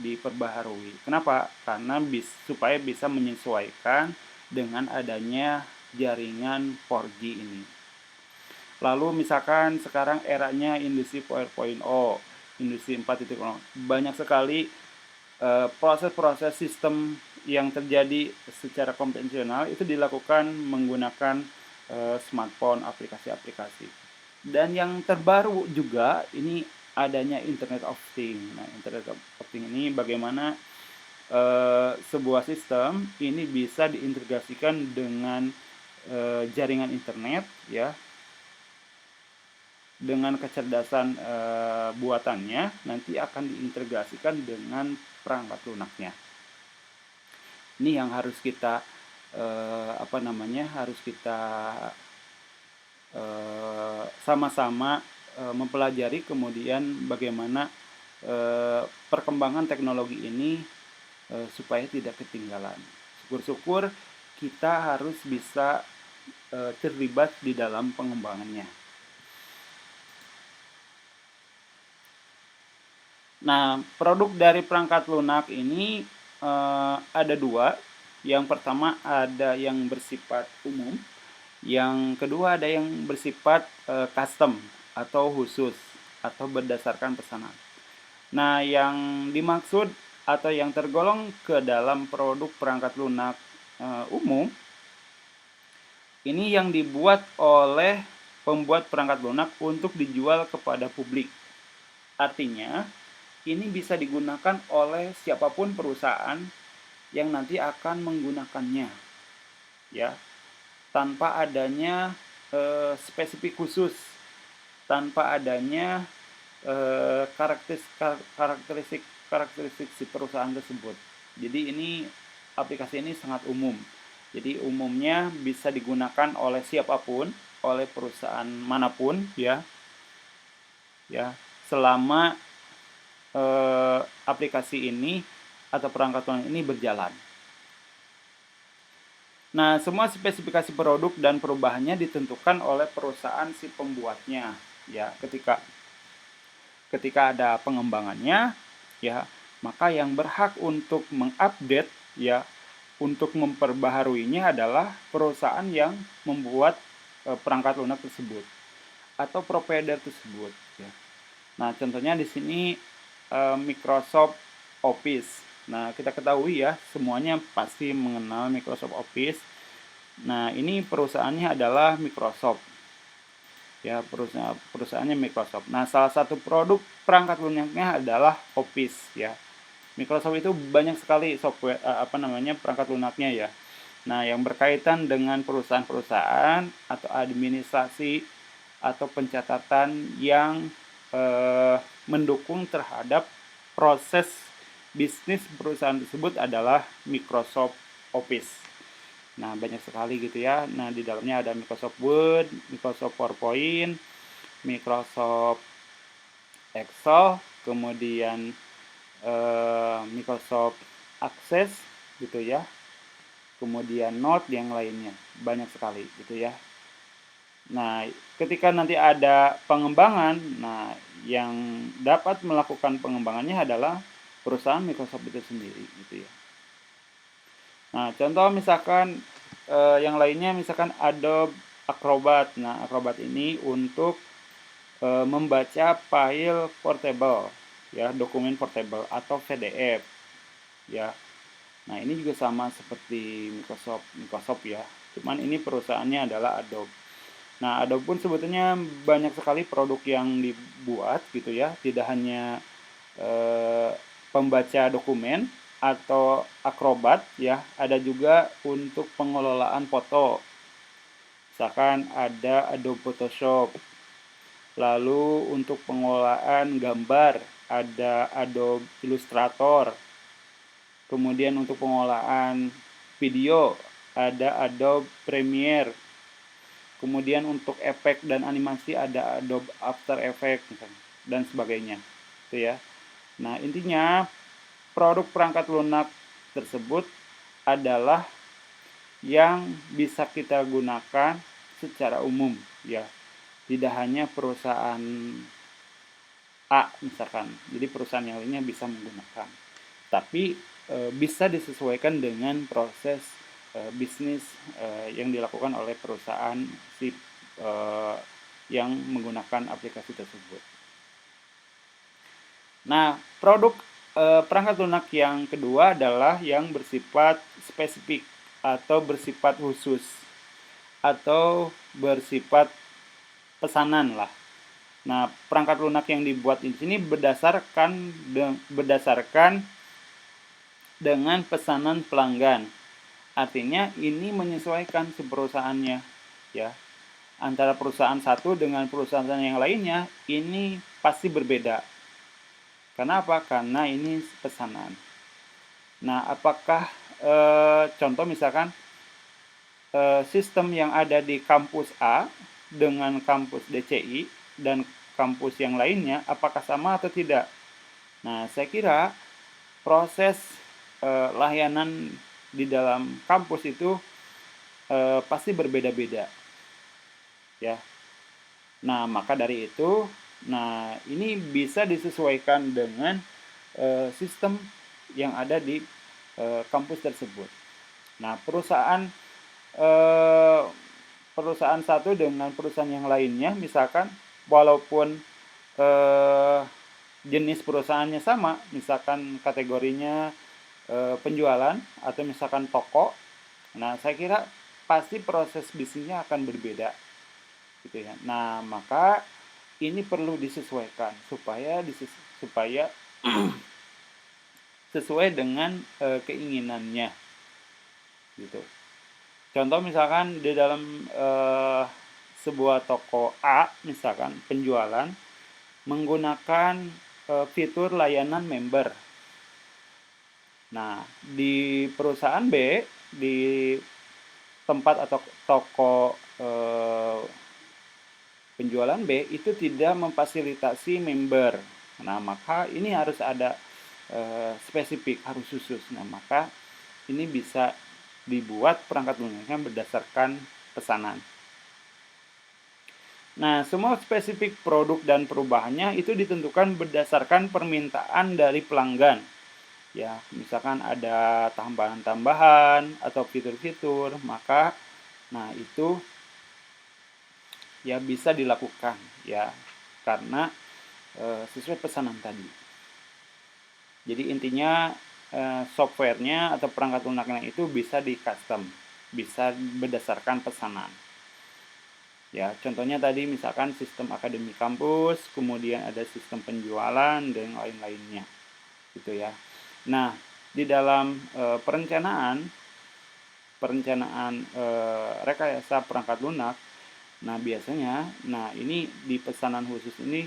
diperbaharui. Kenapa? Karena supaya bisa menyesuaikan dengan adanya jaringan 4G ini. Lalu misalkan sekarang eranya industri 4.0, industri 4.0, banyak sekali proses-proses sistem yang terjadi secara konvensional itu dilakukan menggunakan smartphone, aplikasi-aplikasi. Dan yang terbaru juga ini adanya Internet of Things. Nah, Internet of Things ini bagaimana sebuah sistem ini bisa diintegrasikan dengan jaringan internet ya, dengan kecerdasan buatannya nanti akan diintegrasikan dengan perangkat lunaknya. Ini yang harus kita harus kita sama-sama mempelajari, kemudian bagaimana perkembangan teknologi ini supaya tidak ketinggalan. Syukur-syukur kita harus bisa terlibat di dalam pengembangannya. Nah, produk dari perangkat lunak ini ada 2. Yang pertama ada yang bersifat umum, yang kedua ada yang bersifat custom atau khusus atau berdasarkan pesanan. Nah, yang dimaksud atau yang tergolong ke dalam produk perangkat lunak umum ini yang dibuat oleh pembuat perangkat lunak untuk dijual kepada publik. Artinya ini bisa digunakan oleh siapapun perusahaan yang nanti akan menggunakannya, ya, tanpa adanya spesifik khusus, tanpa adanya karakteristik si perusahaan tersebut. Jadi ini aplikasi ini sangat umum. Jadi umumnya bisa digunakan oleh siapapun, oleh perusahaan manapun, ya, selama aplikasi ini atau perangkat lunak ini berjalan. Nah, semua spesifikasi produk dan perubahannya ditentukan oleh perusahaan si pembuatnya, ya. Ketika ada pengembangannya, ya, maka yang berhak untuk mengupdate, ya, untuk memperbaharuinya adalah perusahaan yang membuat perangkat lunak tersebut atau provider tersebut, ya. Nah, contohnya di sini Microsoft Office. Nah, kita ketahui ya, semuanya pasti mengenal Microsoft Office. Nah, ini perusahaannya adalah Microsoft. Ya, perusahaannya Microsoft. Nah, salah satu produk perangkat lunaknya adalah Office, ya. Microsoft itu banyak sekali software perangkat lunaknya, ya. Nah, yang berkaitan dengan perusahaan-perusahaan atau administrasi atau pencatatan yang mendukung terhadap proses bisnis perusahaan tersebut adalah Microsoft Office. Nah, banyak sekali gitu ya. Nah, di dalamnya ada Microsoft Word, Microsoft PowerPoint, Microsoft Excel, kemudian Microsoft Access gitu ya. Kemudian Note yang lainnya. Banyak sekali gitu ya. Nah, ketika nanti ada pengembangan, nah, yang dapat melakukan pengembangannya adalah perusahaan Microsoft itu sendiri gitu ya. Nah, contoh misalkan yang lainnya misalkan Adobe Acrobat. Nah, Acrobat ini untuk membaca file portable, ya, dokumen portable atau PDF, ya. Nah, ini juga sama seperti Microsoft ya. Cuman ini perusahaannya adalah Adobe. Nah, Adobe pun sebetulnya banyak sekali produk yang dibuat gitu ya, tidak hanya pembaca dokumen atau Acrobat ya, ada juga untuk pengelolaan foto. Misalkan ada Adobe Photoshop. Lalu untuk pengelolaan gambar ada Adobe Illustrator. Kemudian untuk pengelolaan video ada Adobe Premiere. Kemudian untuk efek dan animasi ada Adobe After Effects dan sebagainya. Itu ya. Nah, intinya produk perangkat lunak tersebut adalah yang bisa kita gunakan secara umum, ya. Tidak hanya perusahaan A misalkan. Jadi perusahaan yang lainnya bisa menggunakan. Tapi bisa disesuaikan dengan proses bisnis yang dilakukan oleh perusahaan yang menggunakan aplikasi tersebut. Nah, produk perangkat lunak yang kedua adalah yang bersifat spesifik atau bersifat khusus atau bersifat pesanan lah. Nah, perangkat lunak yang dibuat di sini berdasarkan dengan pesanan pelanggan. Artinya ini menyesuaikan si perusahaannya, ya. Antara perusahaan satu dengan perusahaan yang lainnya ini pasti berbeda. Karena apa? Karena ini pesanan. Nah, apakah contoh misalkan sistem yang ada di kampus A dengan kampus DCI dan kampus yang lainnya apakah sama atau tidak? Nah, saya kira proses layanan di dalam kampus itu pasti berbeda-beda, ya. Nah, maka dari itu, nah, ini bisa disesuaikan dengan sistem yang ada di kampus tersebut. Nah, perusahaan satu dengan perusahaan yang lainnya, misalkan walaupun jenis perusahaannya sama, misalkan kategorinya penjualan atau misalkan toko, nah, saya kira pasti proses bisnisnya akan berbeda, gitu ya. Nah, maka ini perlu disesuaikan supaya sesuai dengan keinginannya gitu. Contoh misalkan di dalam sebuah toko A misalkan penjualan menggunakan fitur layanan member. Nah, di perusahaan B, di tempat atau toko penjualan B itu tidak memfasilitasi member. Nah, maka ini harus ada spesifik, harus khusus. Nah, maka ini bisa dibuat perangkat lunaknya berdasarkan pesanan. Nah, semua spesifik produk dan perubahannya itu ditentukan berdasarkan permintaan dari pelanggan. Ya, misalkan ada tambahan-tambahan atau fitur-fitur, maka nah itu ya bisa dilakukan ya karena sesuai pesanan tadi. Jadi intinya softwarenya atau perangkat lunaknya itu bisa di custom, bisa berdasarkan pesanan. Ya, contohnya tadi misalkan sistem akademi kampus, kemudian ada sistem penjualan dan lain-lainnya. Gitu ya. Nah, di dalam perencanaan rekayasa perangkat lunak, nah biasanya ini di pesanan khusus ini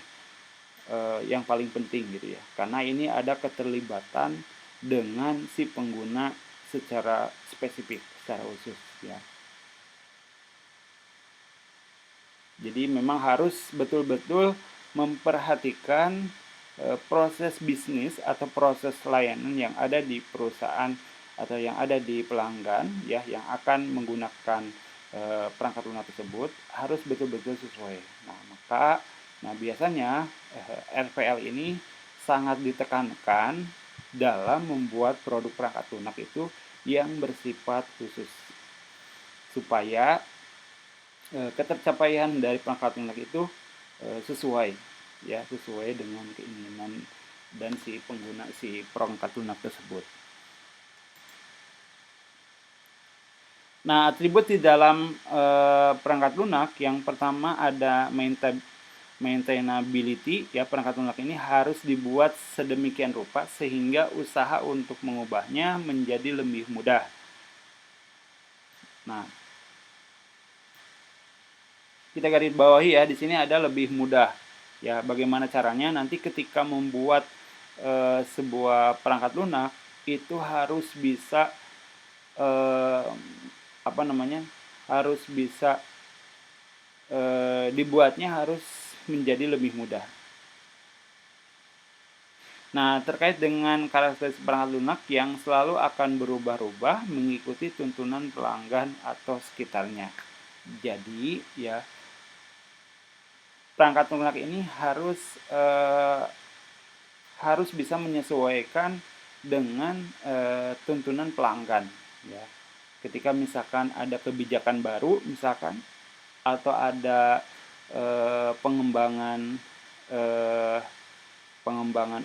yang paling penting gitu ya. Karena ini ada keterlibatan dengan si pengguna secara spesifik, secara khusus ya. Jadi memang harus betul-betul memperhatikan proses bisnis atau proses layanan yang ada di perusahaan atau yang ada di pelanggan ya yang akan menggunakan perangkat lunak tersebut harus betul-betul sesuai. Nah, biasanya RPL ini sangat ditekankan dalam membuat produk perangkat lunak itu yang bersifat khusus supaya ketercapaian dari perangkat lunak itu sesuai dengan keinginan dan si pengguna si perangkat lunak tersebut. Nah, atribut di dalam perangkat lunak yang pertama ada maintainability ya. Perangkat lunak ini harus dibuat sedemikian rupa sehingga usaha untuk mengubahnya menjadi lebih mudah. Nah, kita garis bawahi ya, di sini ada lebih mudah. Ya, bagaimana caranya? Nanti ketika membuat sebuah perangkat lunak itu harus bisa harus bisa dibuatnya harus menjadi lebih mudah. Nah, terkait dengan karakteristik perangkat lunak yang selalu akan berubah-ubah mengikuti tuntunan pelanggan atau sekitarnya. Jadi, ya perangkat lunak ini harus bisa menyesuaikan dengan tuntunan pelanggan ya. Ketika misalkan ada kebijakan baru misalkan atau ada pengembangan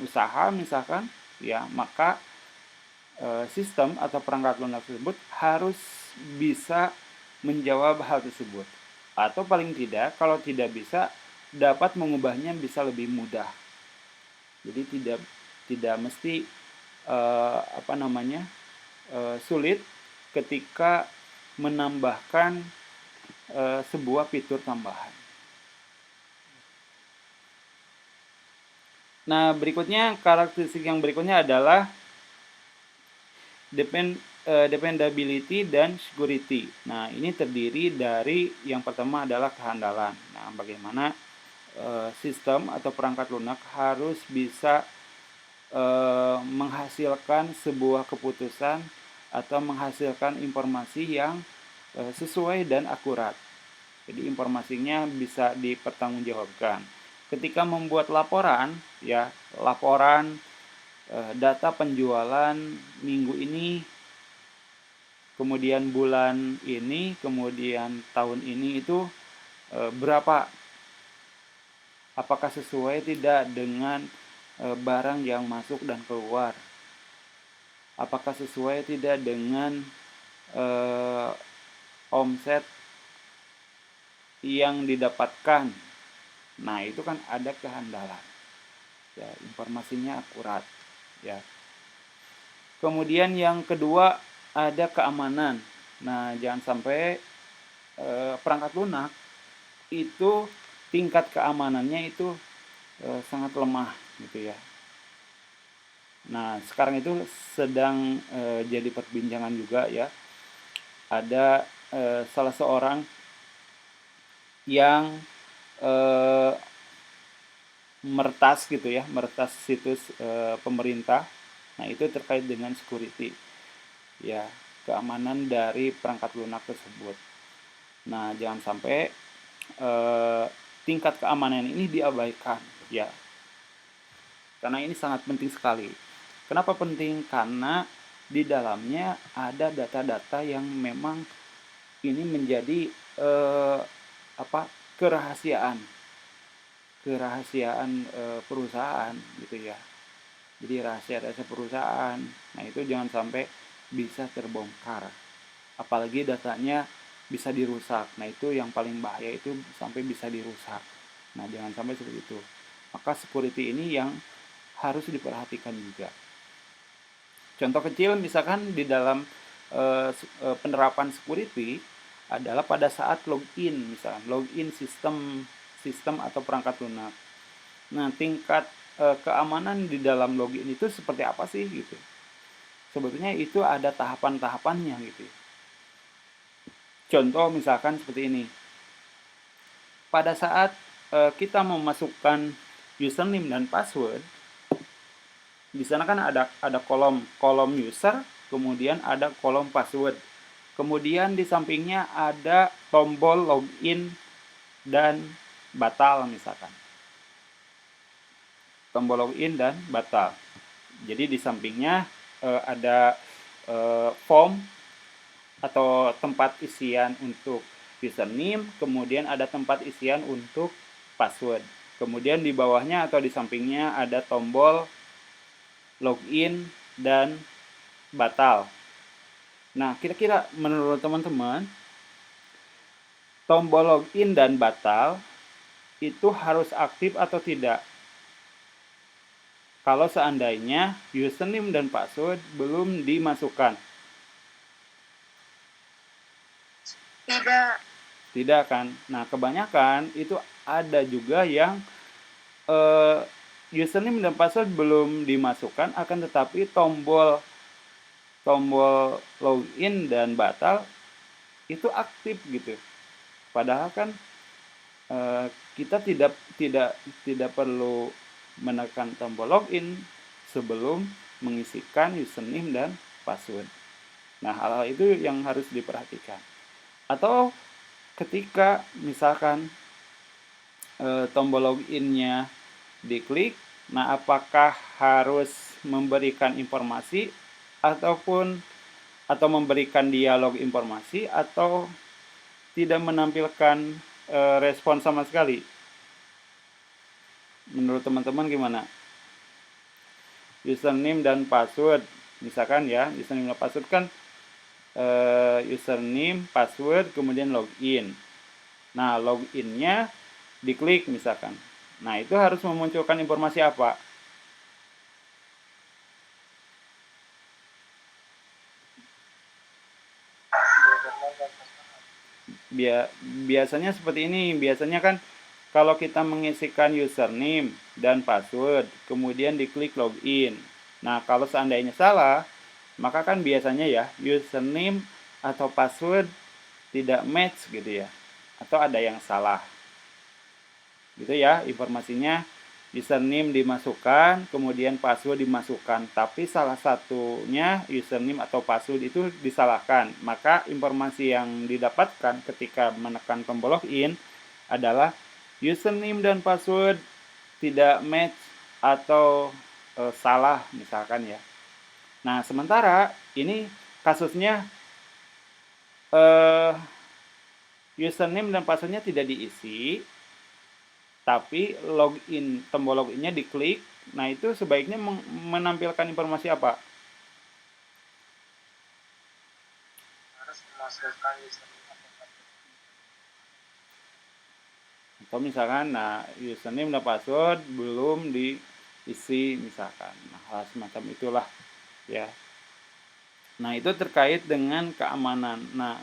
usaha misalkan ya, maka sistem atau perangkat lunak tersebut harus bisa menjawab hal tersebut. Atau paling tidak, kalau tidak bisa, dapat mengubahnya bisa lebih mudah. Jadi tidak mesti sulit ketika menambahkan sebuah fitur tambahan. Nah, berikutnya karakteristik yang berikutnya adalah dependability dan security. Nah, ini terdiri dari yang pertama adalah kehandalan. Nah, bagaimana sistem atau perangkat lunak harus bisa menghasilkan sebuah keputusan atau menghasilkan informasi yang sesuai dan akurat. Jadi informasinya bisa dipertanggungjawabkan. Ketika membuat laporan, ya laporan data penjualan minggu ini, kemudian bulan ini, kemudian tahun ini itu berapa? Apakah sesuai tidak dengan barang yang masuk dan keluar? Apakah sesuai tidak dengan omset yang didapatkan? Nah, itu kan ada kehandalan. ya, informasinya akurat ya. Kemudian yang kedua ada keamanan. Nah, jangan sampai perangkat lunak itu tingkat keamanannya itu sangat lemah gitu ya. Nah, sekarang itu sedang jadi perbincangan juga ya. Ada salah seorang yang eh, meretas gitu ya, meretas situs pemerintah. Nah, itu terkait dengan security ya, keamanan dari perangkat lunak tersebut. Nah, jangan sampai eh, tingkat keamanan ini diabaikan ya, karena ini sangat penting sekali. Kenapa penting? Karena di dalamnya ada data-data yang memang ini menjadi eh, apa, kerahasiaan perusahaan gitu ya. Jadi rahasia-rahasia perusahaan. Nah, itu jangan sampai bisa terbongkar. Apalagi datanya bisa dirusak. Nah, itu yang paling bahaya, itu sampai bisa dirusak. Nah, jangan sampai seperti itu. Maka security ini yang harus diperhatikan juga. Contoh kecil misalkan di dalam penerapan security adalah pada saat login, misalkan login sistem atau perangkat lunak. Nah, tingkat keamanan di dalam login itu seperti apa sih gitu. Sebetulnya itu ada tahapan-tahapannya gitu. Contoh misalkan seperti ini. Pada saat kita memasukkan username dan password, di sana kan ada kolom user, kemudian ada kolom password. Kemudian di sampingnya ada tombol login dan batal misalkan. Tombol login dan batal. Jadi di sampingnya ada form atau tempat isian untuk username, kemudian ada tempat isian untuk password. Kemudian di bawahnya atau di sampingnya ada tombol login dan batal. Nah, kira-kira menurut teman-teman, tombol login dan batal itu harus aktif atau tidak? Kalau seandainya username dan password belum dimasukkan. Tidak. Tidak kan? Nah, kebanyakan itu ada juga yang uh, username dan password belum dimasukkan, akan tetapi tombol login dan batal itu aktif gitu. Padahal kan kita tidak perlu menekan tombol login sebelum mengisikan username dan password. Nah, hal-hal itu yang harus diperhatikan. Atau ketika misalkan tombol loginnya diklik, nah apakah harus memberikan informasi atau memberikan dialog informasi atau tidak menampilkan respon sama sekali? Menurut teman-teman gimana? Username dan password, misalkan ya, username dan password kan username, password, kemudian login. Nah, loginnya diklik misalkan. Nah, itu harus memunculkan informasi apa? Biasanya seperti ini. Biasanya kan kalau kita mengisikan username dan password, kemudian diklik login. Nah, kalau seandainya salah, maka kan biasanya ya username atau password tidak match gitu ya. Atau ada yang salah. Gitu ya informasinya. Username dimasukkan, kemudian password dimasukkan, tapi salah satunya username atau password itu disalahkan. Maka informasi yang didapatkan ketika menekan tombol login adalah username dan password tidak match atau salah misalkan ya. Nah, sementara ini kasusnya username dan passwordnya tidak diisi, tapi tombol loginnya diklik. Nah, itu sebaiknya menampilkan informasi apa? Harus memasukkan username atau password. Atau misalkan, nah username dan password belum isi misalkan. Nah, hal semacam itulah ya. Nah, itu terkait dengan keamanan. Nah,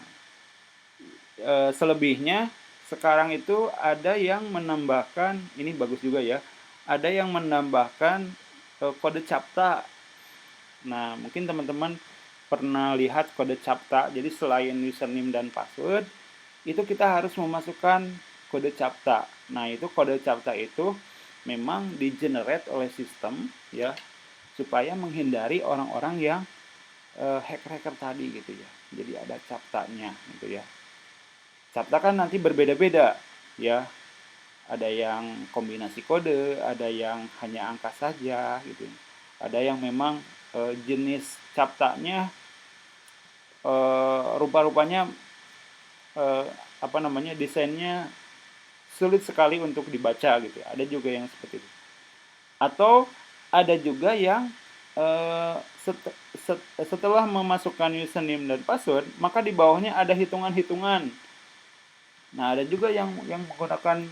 selebihnya sekarang itu ada yang menambahkan, ini bagus juga ya, ada yang menambahkan kode CAPTCHA. Nah, mungkin teman-teman pernah lihat kode CAPTCHA. Jadi selain username dan password, itu kita harus memasukkan kode CAPTCHA. Nah, itu kode CAPTCHA itu memang di-generate oleh sistem ya, supaya menghindari orang-orang yang hacker-hacker tadi gitu ya. Jadi ada CAPTCHA-nya gitu ya. CAPTCHA kan nanti berbeda-beda ya. Ada yang kombinasi kode, ada yang hanya angka saja gitu. Ada yang memang jenis CAPTCHA-nya rupa-rupanya apa namanya, desainnya sulit sekali untuk dibaca gitu. Ada juga yang seperti itu. Atau ada juga yang setelah memasukkan username dan password, maka di bawahnya ada hitungan-hitungan. Nah, ada juga yang menggunakan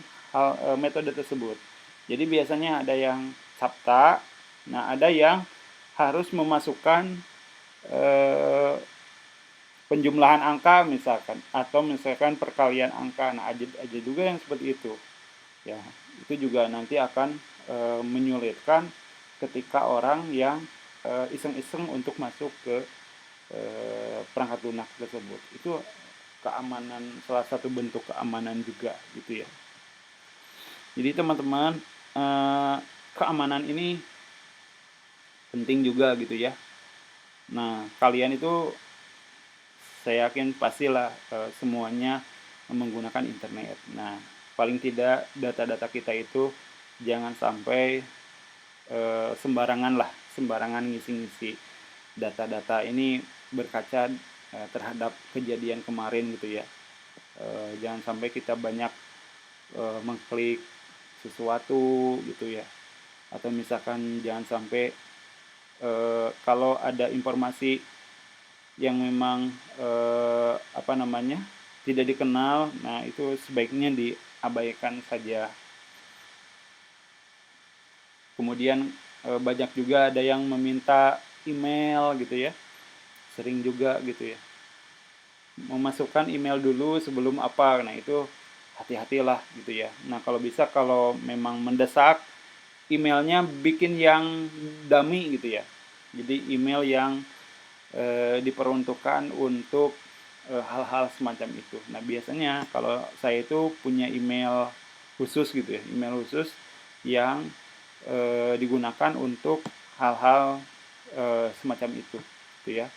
metode tersebut. Jadi biasanya ada yang CAPTCHA, nah ada yang harus memasukkan penjumlahan angka misalkan, atau misalkan perkalian angka. Nah, ada juga yang seperti itu. Ya, itu juga nanti akan menyulitkan ketika orang yang iseng-iseng untuk masuk ke perangkat lunak tersebut. Itu keamanan, salah satu bentuk keamanan juga gitu ya. Jadi teman-teman, keamanan ini penting juga gitu ya. Nah, kalian itu saya yakin pastilah semuanya menggunakan internet. Nah, paling tidak data-data kita itu jangan sampai sembarangan lah, sembarangan ngisi-ngisi data-data ini berkaca terhadap kejadian kemarin gitu ya. Jangan sampai kita banyak mengklik sesuatu gitu ya, atau misalkan jangan sampai kalau ada informasi yang memang apa namanya, tidak dikenal, nah itu sebaiknya diabaikan saja. Kemudian banyak juga ada yang meminta email gitu ya, sering juga gitu ya, memasukkan email dulu sebelum apa. Nah, itu hati-hatilah gitu ya. Nah, kalau bisa, kalau memang mendesak, emailnya bikin yang dummy gitu ya. Jadi email yang diperuntukkan untuk hal-hal semacam itu. Nah, biasanya kalau saya itu punya email khusus gitu ya, email khusus yang digunakan untuk hal-hal semacam itu gitu ya.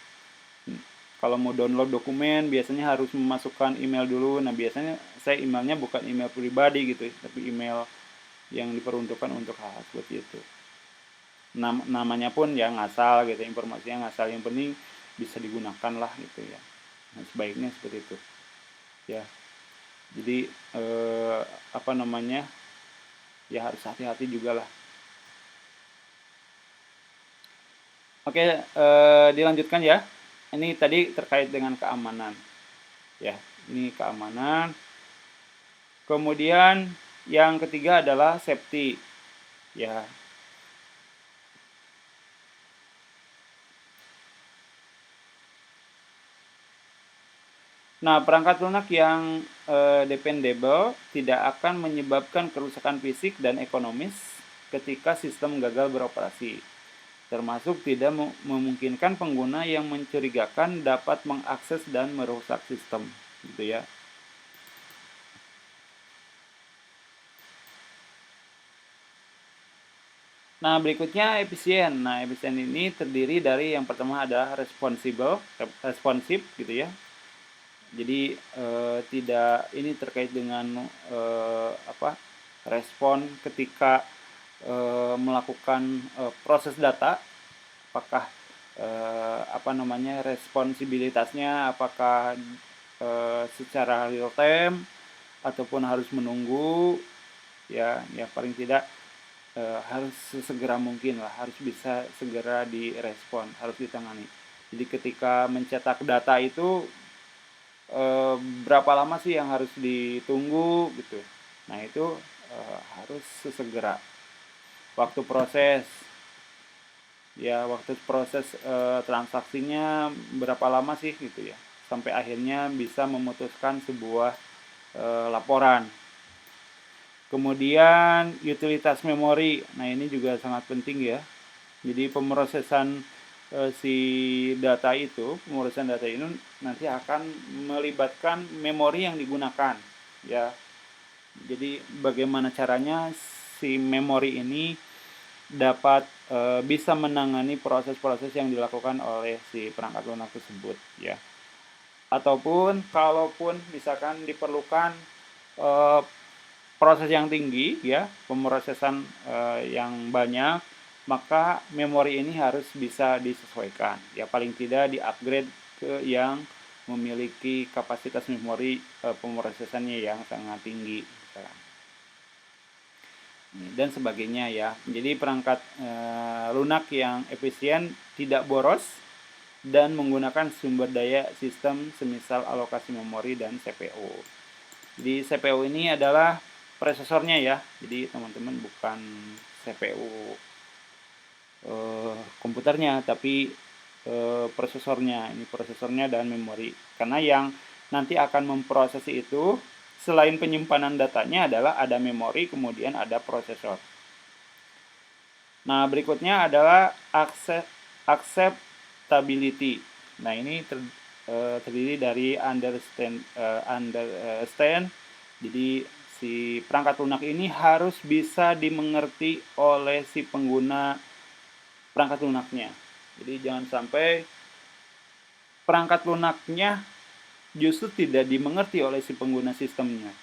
Kalau mau download dokumen biasanya harus memasukkan email dulu. Nah, biasanya saya emailnya bukan email pribadi gitu, tapi email yang diperuntukkan untuk hal seperti itu. Namanya pun ya ngasal gitu, informasinya ngasal, yang penting bisa digunakan lah gitu ya. Nah, sebaiknya seperti itu ya. Jadi apa namanya, ya harus hati-hati juga lah. Oke, dilanjutkan ya. Ini tadi terkait dengan keamanan ya, ini keamanan. Kemudian yang ketiga adalah safety ya. Nah, perangkat lunak yang dependable tidak akan menyebabkan kerusakan fisik dan ekonomis ketika sistem gagal beroperasi, termasuk tidak memungkinkan pengguna yang mencurigakan dapat mengakses dan merusak sistem gitu ya. Nah, berikutnya efisien. Nah, efisien ini terdiri dari yang pertama ada responsif gitu ya. Jadi tidak, ini terkait dengan apa, respon ketika melakukan proses data, apakah apa namanya, responsibilitasnya apakah secara real time ataupun harus menunggu ya. Paling tidak harus sesegera mungkin lah, harus bisa segera direspon, harus ditangani. Jadi ketika mencetak data itu berapa lama sih yang harus ditunggu gitu. Nah, itu harus sesegera. waktu proses, ya waktu proses transaksinya berapa lama sih gitu ya, sampai akhirnya bisa memutuskan sebuah laporan. Kemudian utilitas memori, nah ini juga sangat penting ya. Jadi pemrosesan si data itu, pemrosesan data ini nanti akan melibatkan memori yang digunakan ya. Jadi bagaimana caranya si memori ini dapat bisa menangani proses-proses yang dilakukan oleh si perangkat lunak tersebut ya. Ataupun kalaupun misalkan diperlukan eh, proses yang tinggi ya, pemrosesan yang banyak, maka memori ini harus bisa disesuaikan ya, paling tidak di-upgrade ke yang memiliki kapasitas memori pemrosesannya yang sangat tinggi misalkan, dan sebagainya ya. Jadi perangkat lunak yang efisien, tidak boros, dan menggunakan sumber daya sistem semisal alokasi memori dan CPU. Jadi CPU ini adalah prosesornya ya. Jadi teman-teman bukan CPU komputernya, tapi prosesornya. Ini prosesornya dan memori. Karena yang nanti akan memproses itu selain penyimpanan datanya adalah ada memori, kemudian ada prosesor. Nah, berikutnya adalah acceptability. Nah, ini terdiri dari understand. Jadi si perangkat lunak ini harus bisa dimengerti oleh si pengguna perangkat lunaknya. Jadi jangan sampai perangkat lunaknya justru tidak dimengerti oleh si pengguna sistemnya.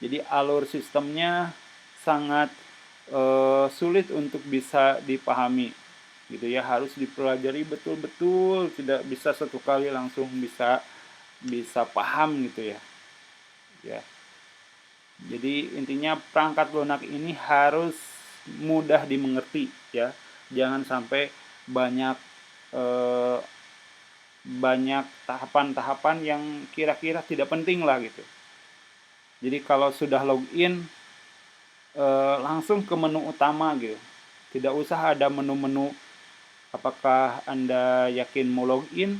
Jadi alur sistemnya sangat sulit untuk bisa dipahami gitu ya, harus dipelajari betul-betul, tidak bisa satu kali langsung bisa paham gitu ya. Ya. Jadi intinya perangkat lunak ini harus mudah dimengerti ya. Jangan sampai banyak banyak tahapan-tahapan yang kira-kira tidak penting lah gitu. Jadi kalau sudah login langsung ke menu utama gitu. Tidak usah ada menu-menu apakah Anda yakin mau login,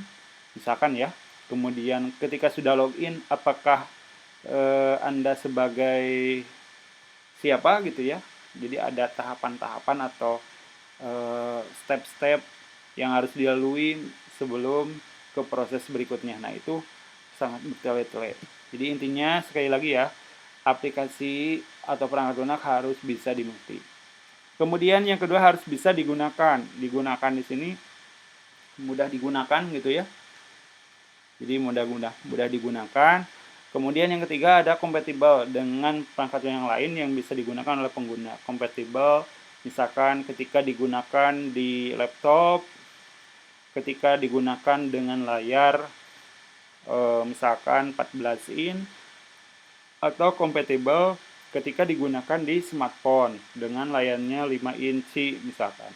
misalkan ya. Kemudian ketika sudah login, apakah Anda sebagai siapa gitu ya. Jadi ada tahapan-tahapan atau step-step yang harus dilalui sebelum ke proses berikutnya. Nah, itu sangat bertele-tele. Jadi intinya sekali lagi ya, aplikasi atau perangkat lunak harus bisa dimengerti. Kemudian yang kedua harus bisa digunakan. Digunakan di sini mudah digunakan gitu ya. Jadi mudah digunakan. Kemudian yang ketiga ada kompatibel dengan perangkat yang lain yang bisa digunakan oleh pengguna. Kompatibel misalkan ketika digunakan di laptop, ketika digunakan dengan layar misalkan 14 in, atau kompatibel ketika digunakan di smartphone dengan layarnya 5 inci misalkan.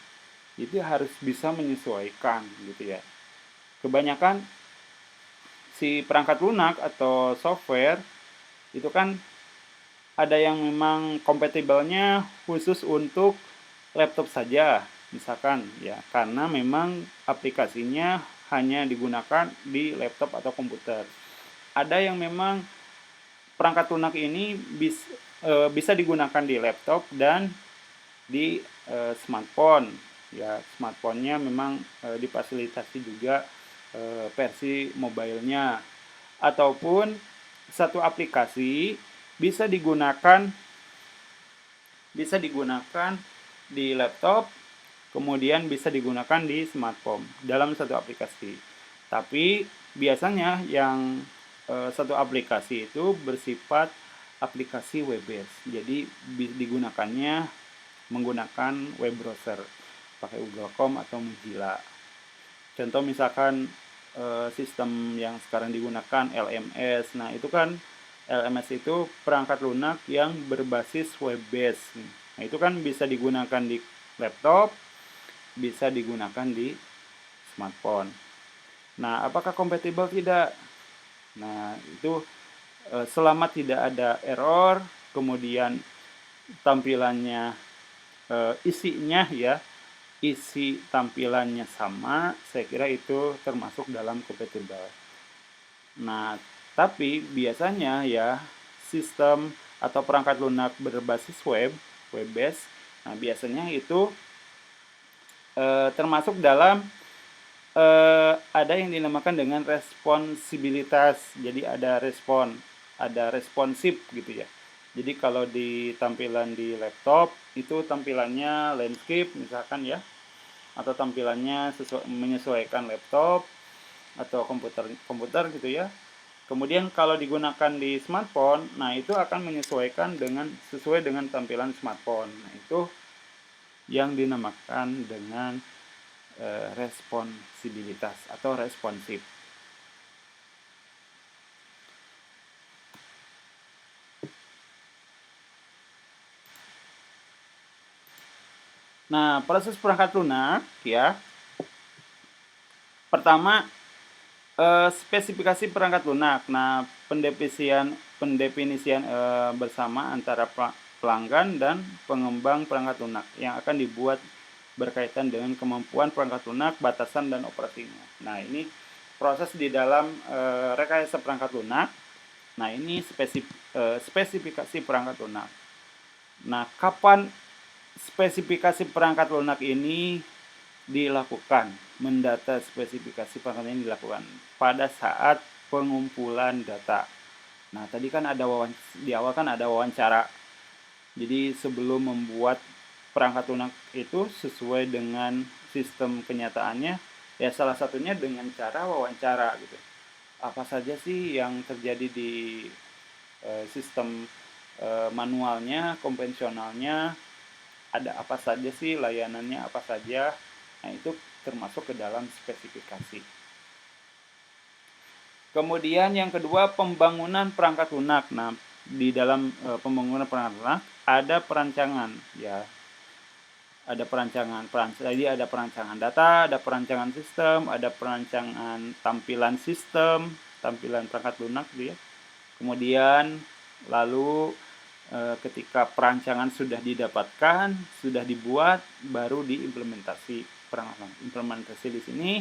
Itu harus bisa menyesuaikan gitu ya. Kebanyakan si perangkat lunak atau software itu kan ada yang memang kompatibelnya khusus untuk laptop saja misalkan ya, karena memang aplikasinya hanya digunakan di laptop atau komputer. Ada yang memang perangkat lunak ini bisa digunakan di laptop dan di smartphone ya. Smartphone-nya memang difasilitasi juga versi mobilenya, ataupun satu aplikasi bisa digunakan di laptop, kemudian bisa digunakan di smartphone dalam satu aplikasi. Tapi biasanya yang satu aplikasi itu bersifat aplikasi web based. Jadi digunakannya menggunakan web browser, pakai Google Chrome atau Mozilla. Contoh misalkan sistem yang sekarang digunakan LMS. Nah, itu kan LMS itu perangkat lunak yang berbasis web based. Nah, itu kan bisa digunakan di laptop, bisa digunakan di smartphone. Nah, apakah kompatibel? Tidak. Nah, itu selama tidak ada error, kemudian tampilannya isinya ya, isi tampilannya sama, saya kira itu termasuk dalam compatible. Nah, tapi biasanya ya sistem atau perangkat lunak berbasis web based, nah biasanya itu termasuk dalam ada yang dinamakan dengan responsibilitas. Jadi ada responsif gitu ya. Jadi kalau di tampilan di laptop itu tampilannya landscape misalkan ya, atau tampilannya menyesuaikan laptop atau komputer gitu ya. Kemudian kalau digunakan di smartphone, nah itu akan menyesuaikan sesuai dengan tampilan smartphone. Nah, itu yang dinamakan dengan responsibilitas atau responsif. Nah, proses perangkat lunak ya. Pertama, spesifikasi perangkat lunak. Nah, pendefinisian bersama antara pelanggan dan pengembang perangkat lunak yang akan dibuat berkaitan dengan kemampuan perangkat lunak, batasan dan operasinya. Nah, ini proses di dalam rekayasa perangkat lunak. Nah, ini spesifikasi perangkat lunak. Nah, kapan spesifikasi perangkat lunak ini dilakukan? Mendata spesifikasi perangkat ini dilakukan pada saat pengumpulan data. Nah, tadi kan di awal kan ada wawancara. Jadi sebelum membuat perangkat lunak itu sesuai dengan sistem kenyataannya, ya salah satunya dengan cara wawancara gitu. Apa saja sih yang terjadi di sistem manualnya, konvensionalnya, ada apa saja sih layanannya, apa saja. Nah, itu termasuk ke dalam spesifikasi. Kemudian yang kedua, pembangunan perangkat lunak. Nah, di dalam pembangunan perangkat lunak ada perancangan ya. Jadi ada perancangan data, ada perancangan sistem, ada perancangan tampilan sistem, tampilan perangkat lunak gitu ya. Kemudian lalu ketika perancangan sudah didapatkan, sudah dibuat, baru diimplementasi perangkat lunak. Implementasi di sini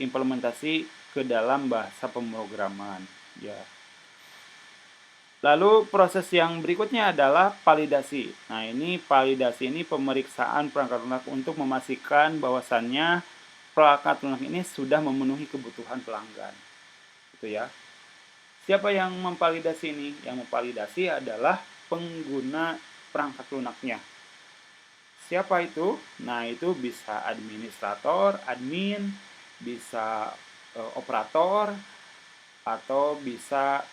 implementasi ke dalam bahasa pemrograman ya. Lalu proses yang berikutnya adalah validasi. Nah, validasi ini pemeriksaan perangkat lunak untuk memastikan bahwasannya perangkat lunak ini sudah memenuhi kebutuhan pelanggan. Itu ya. Siapa yang memvalidasi ini? Yang memvalidasi adalah pengguna perangkat lunaknya. Siapa itu? Nah, itu bisa administrator, admin, bisa operator, atau bisa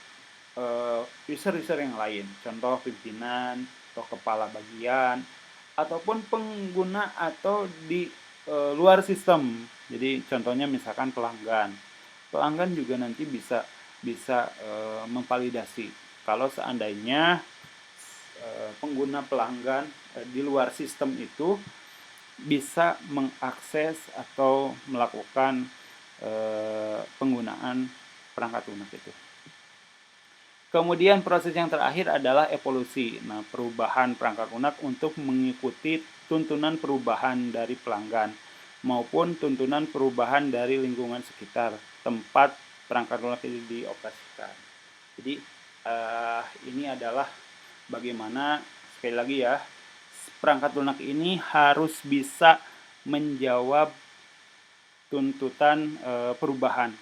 user-user yang lain, contoh pimpinan atau kepala bagian, ataupun pengguna atau di luar sistem. Jadi contohnya misalkan pelanggan juga nanti bisa memvalidasi kalau seandainya pengguna pelanggan di luar sistem itu bisa mengakses atau melakukan penggunaan perangkat lunak itu. Kemudian proses yang terakhir adalah evolusi. Nah, perubahan perangkat lunak untuk mengikuti tuntunan perubahan dari pelanggan maupun tuntunan perubahan dari lingkungan sekitar tempat perangkat lunak itu dioperasikan. Jadi ini adalah bagaimana, sekali lagi ya, perangkat lunak ini harus bisa menjawab tuntutan perubahan.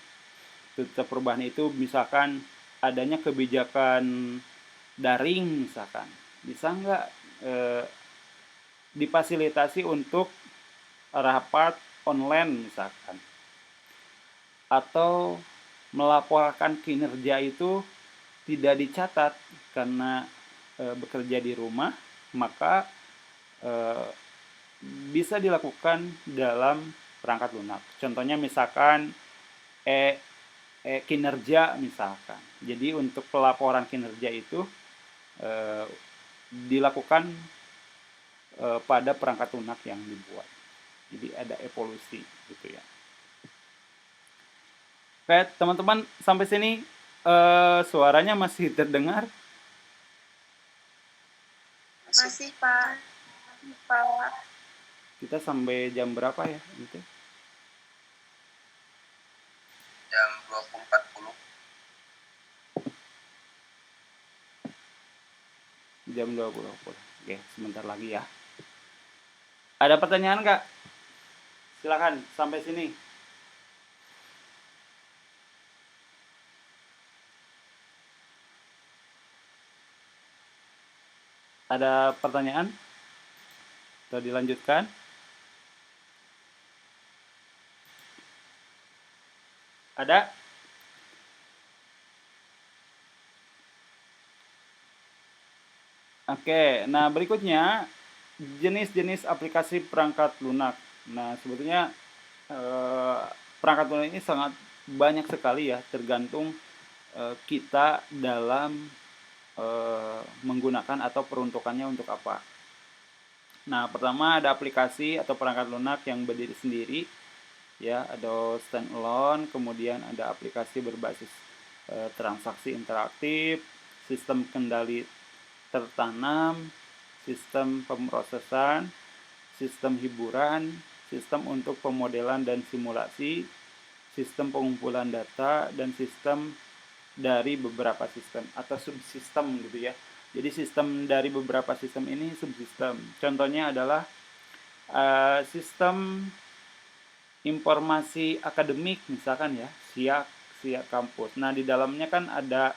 Tuntutan perubahan itu misalkan adanya kebijakan daring misalkan, bisa nggak difasilitasi untuk rapat online misalkan, atau melaporkan kinerja itu tidak dicatat karena bekerja di rumah, maka bisa dilakukan dalam perangkat lunak. Contohnya misalkan kinerja misalkan. Jadi untuk pelaporan kinerja itu dilakukan pada perangkat lunak yang dibuat. Jadi ada evolusi gitu ya. Oke, teman-teman, sampai sini suaranya masih terdengar? Masih, Pak. Pak. Kita sampai jam berapa ya gitu? Jam 20.40. Jam 20. Oke, sebentar lagi ya. Ada pertanyaan nggak? Silakan sampai sini. Ada pertanyaan? Atau dilanjutkan? Ada? Oke, nah berikutnya jenis-jenis aplikasi perangkat lunak. Nah, sebetulnya eh, perangkat lunak ini sangat banyak sekali ya, tergantung kita dalam menggunakan atau peruntukannya untuk apa. Nah, pertama ada aplikasi atau perangkat lunak yang berdiri sendiri, ya, ada standalone, kemudian ada aplikasi berbasis transaksi interaktif, sistem kendali tertanam, sistem pemrosesan, sistem hiburan, sistem untuk pemodelan dan simulasi, sistem pengumpulan data, dan sistem dari beberapa sistem atau subsistem gitu ya. Jadi sistem dari beberapa sistem ini subsistem. Contohnya adalah sistem informasi akademik misalkan ya, SIAK kampus. Nah, di dalamnya kan ada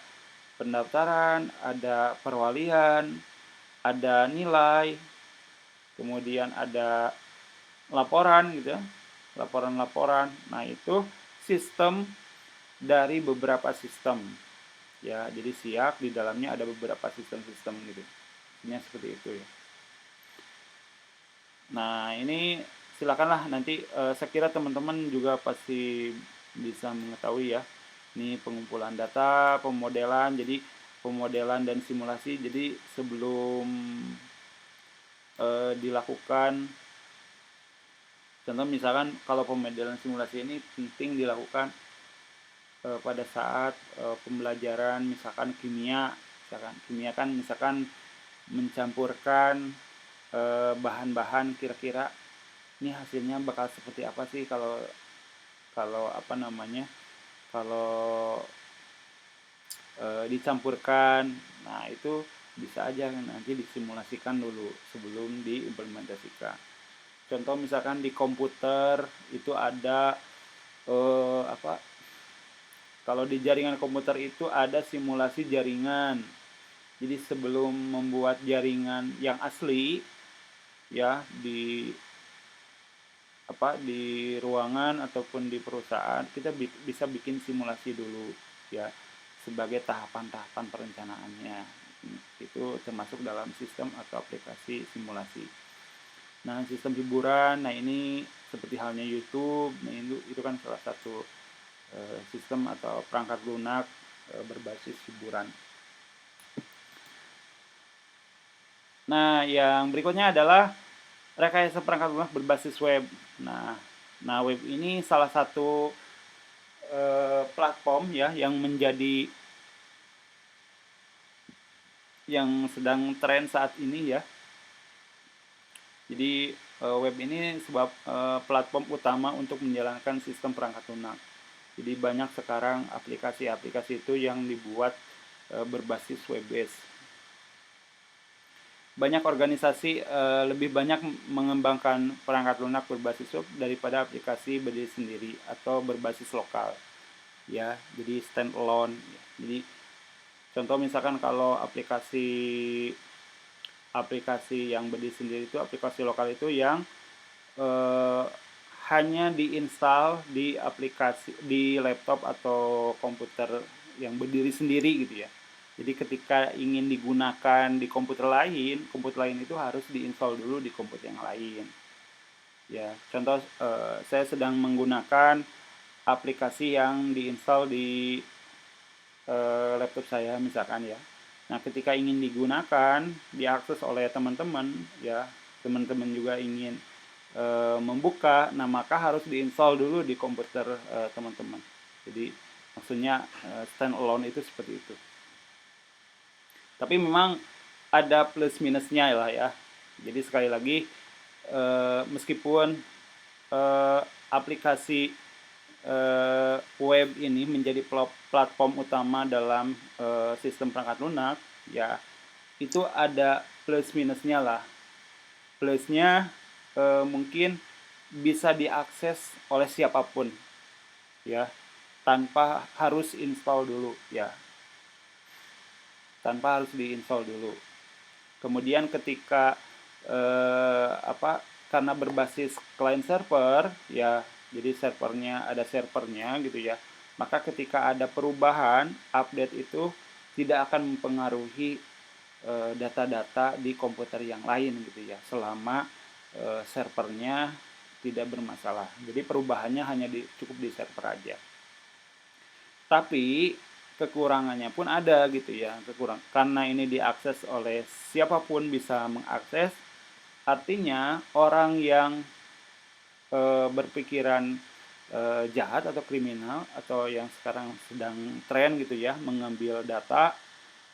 pendaftaran, ada perwalian, ada nilai, kemudian ada laporan gitu ya, laporan-laporan. Nah, itu sistem dari beberapa sistem ya. Jadi SIAK di dalamnya ada beberapa sistem-sistem gitu. Ini seperti itu ya. Nah, ini silakanlah nanti saya kira teman-teman juga pasti bisa mengetahui ya. Ini pengumpulan data, pemodelan, jadi pemodelan dan simulasi. Jadi sebelum dilakukan, contoh misalkan kalau pemodelan simulasi ini penting dilakukan pada saat pembelajaran misalkan kimia. Kimia kan misalkan mencampurkan bahan-bahan, kira-kira ini hasilnya bakal seperti apa sih kalau kalau apa namanya kalau dicampurkan. Nah, itu bisa aja nanti disimulasikan dulu sebelum diimplementasikan. Contoh misalkan di komputer itu ada apa, kalau di jaringan komputer itu ada simulasi jaringan. Jadi sebelum membuat jaringan yang asli ya di ruangan ataupun di perusahaan, kita bisa bikin simulasi dulu ya, sebagai tahapan-tahapan perencanaannya. Itu termasuk dalam sistem atau aplikasi simulasi. Nah, sistem hiburan, nah ini seperti halnya YouTube. Nah, itu kan salah satu sistem atau perangkat lunak berbasis hiburan. Nah, yang berikutnya adalah rekayasa perangkat lunak berbasis web. Nah, web ini salah satu platform ya yang sedang tren saat ini ya. Jadi web ini sebuah platform utama untuk menjalankan sistem perangkat lunak. Jadi banyak sekarang aplikasi-aplikasi itu yang dibuat berbasis web based. Banyak organisasi lebih banyak mengembangkan perangkat lunak berbasis web daripada aplikasi berdiri sendiri atau berbasis lokal. Ya, jadi standalone. Jadi contoh misalkan kalau aplikasi yang berdiri sendiri itu, aplikasi lokal itu yang eh, hanya diinstal di laptop atau komputer yang berdiri sendiri gitu ya. Jadi ketika ingin digunakan di komputer lain itu harus diinstal dulu di komputer yang lain. Ya, contoh saya sedang menggunakan aplikasi yang diinstal di laptop saya misalkan ya. Nah, ketika ingin digunakan, diakses oleh teman-teman ya, teman-teman juga ingin membuka, nah maka harus diinstal dulu di komputer teman-teman. Jadi maksudnya stand alone itu seperti itu. Tapi memang ada plus minusnya lah ya. Jadi sekali lagi, meskipun aplikasi web ini menjadi platform utama dalam sistem perangkat lunak, ya itu ada plus minusnya lah. Plusnya mungkin bisa diakses oleh siapapun, ya, tanpa harus install dulu, ya, tanpa harus diinstal dulu. Kemudian ketika karena berbasis client server, ya, jadi ada servernya gitu ya, maka ketika ada perubahan update itu tidak akan mempengaruhi data-data di komputer yang lain gitu ya, selama servernya tidak bermasalah. Jadi perubahannya hanya cukup di server aja. Tapi kekurangannya pun ada gitu ya, karena ini diakses oleh siapapun bisa mengakses. Artinya orang yang berpikiran jahat atau kriminal, atau yang sekarang sedang tren gitu ya, mengambil data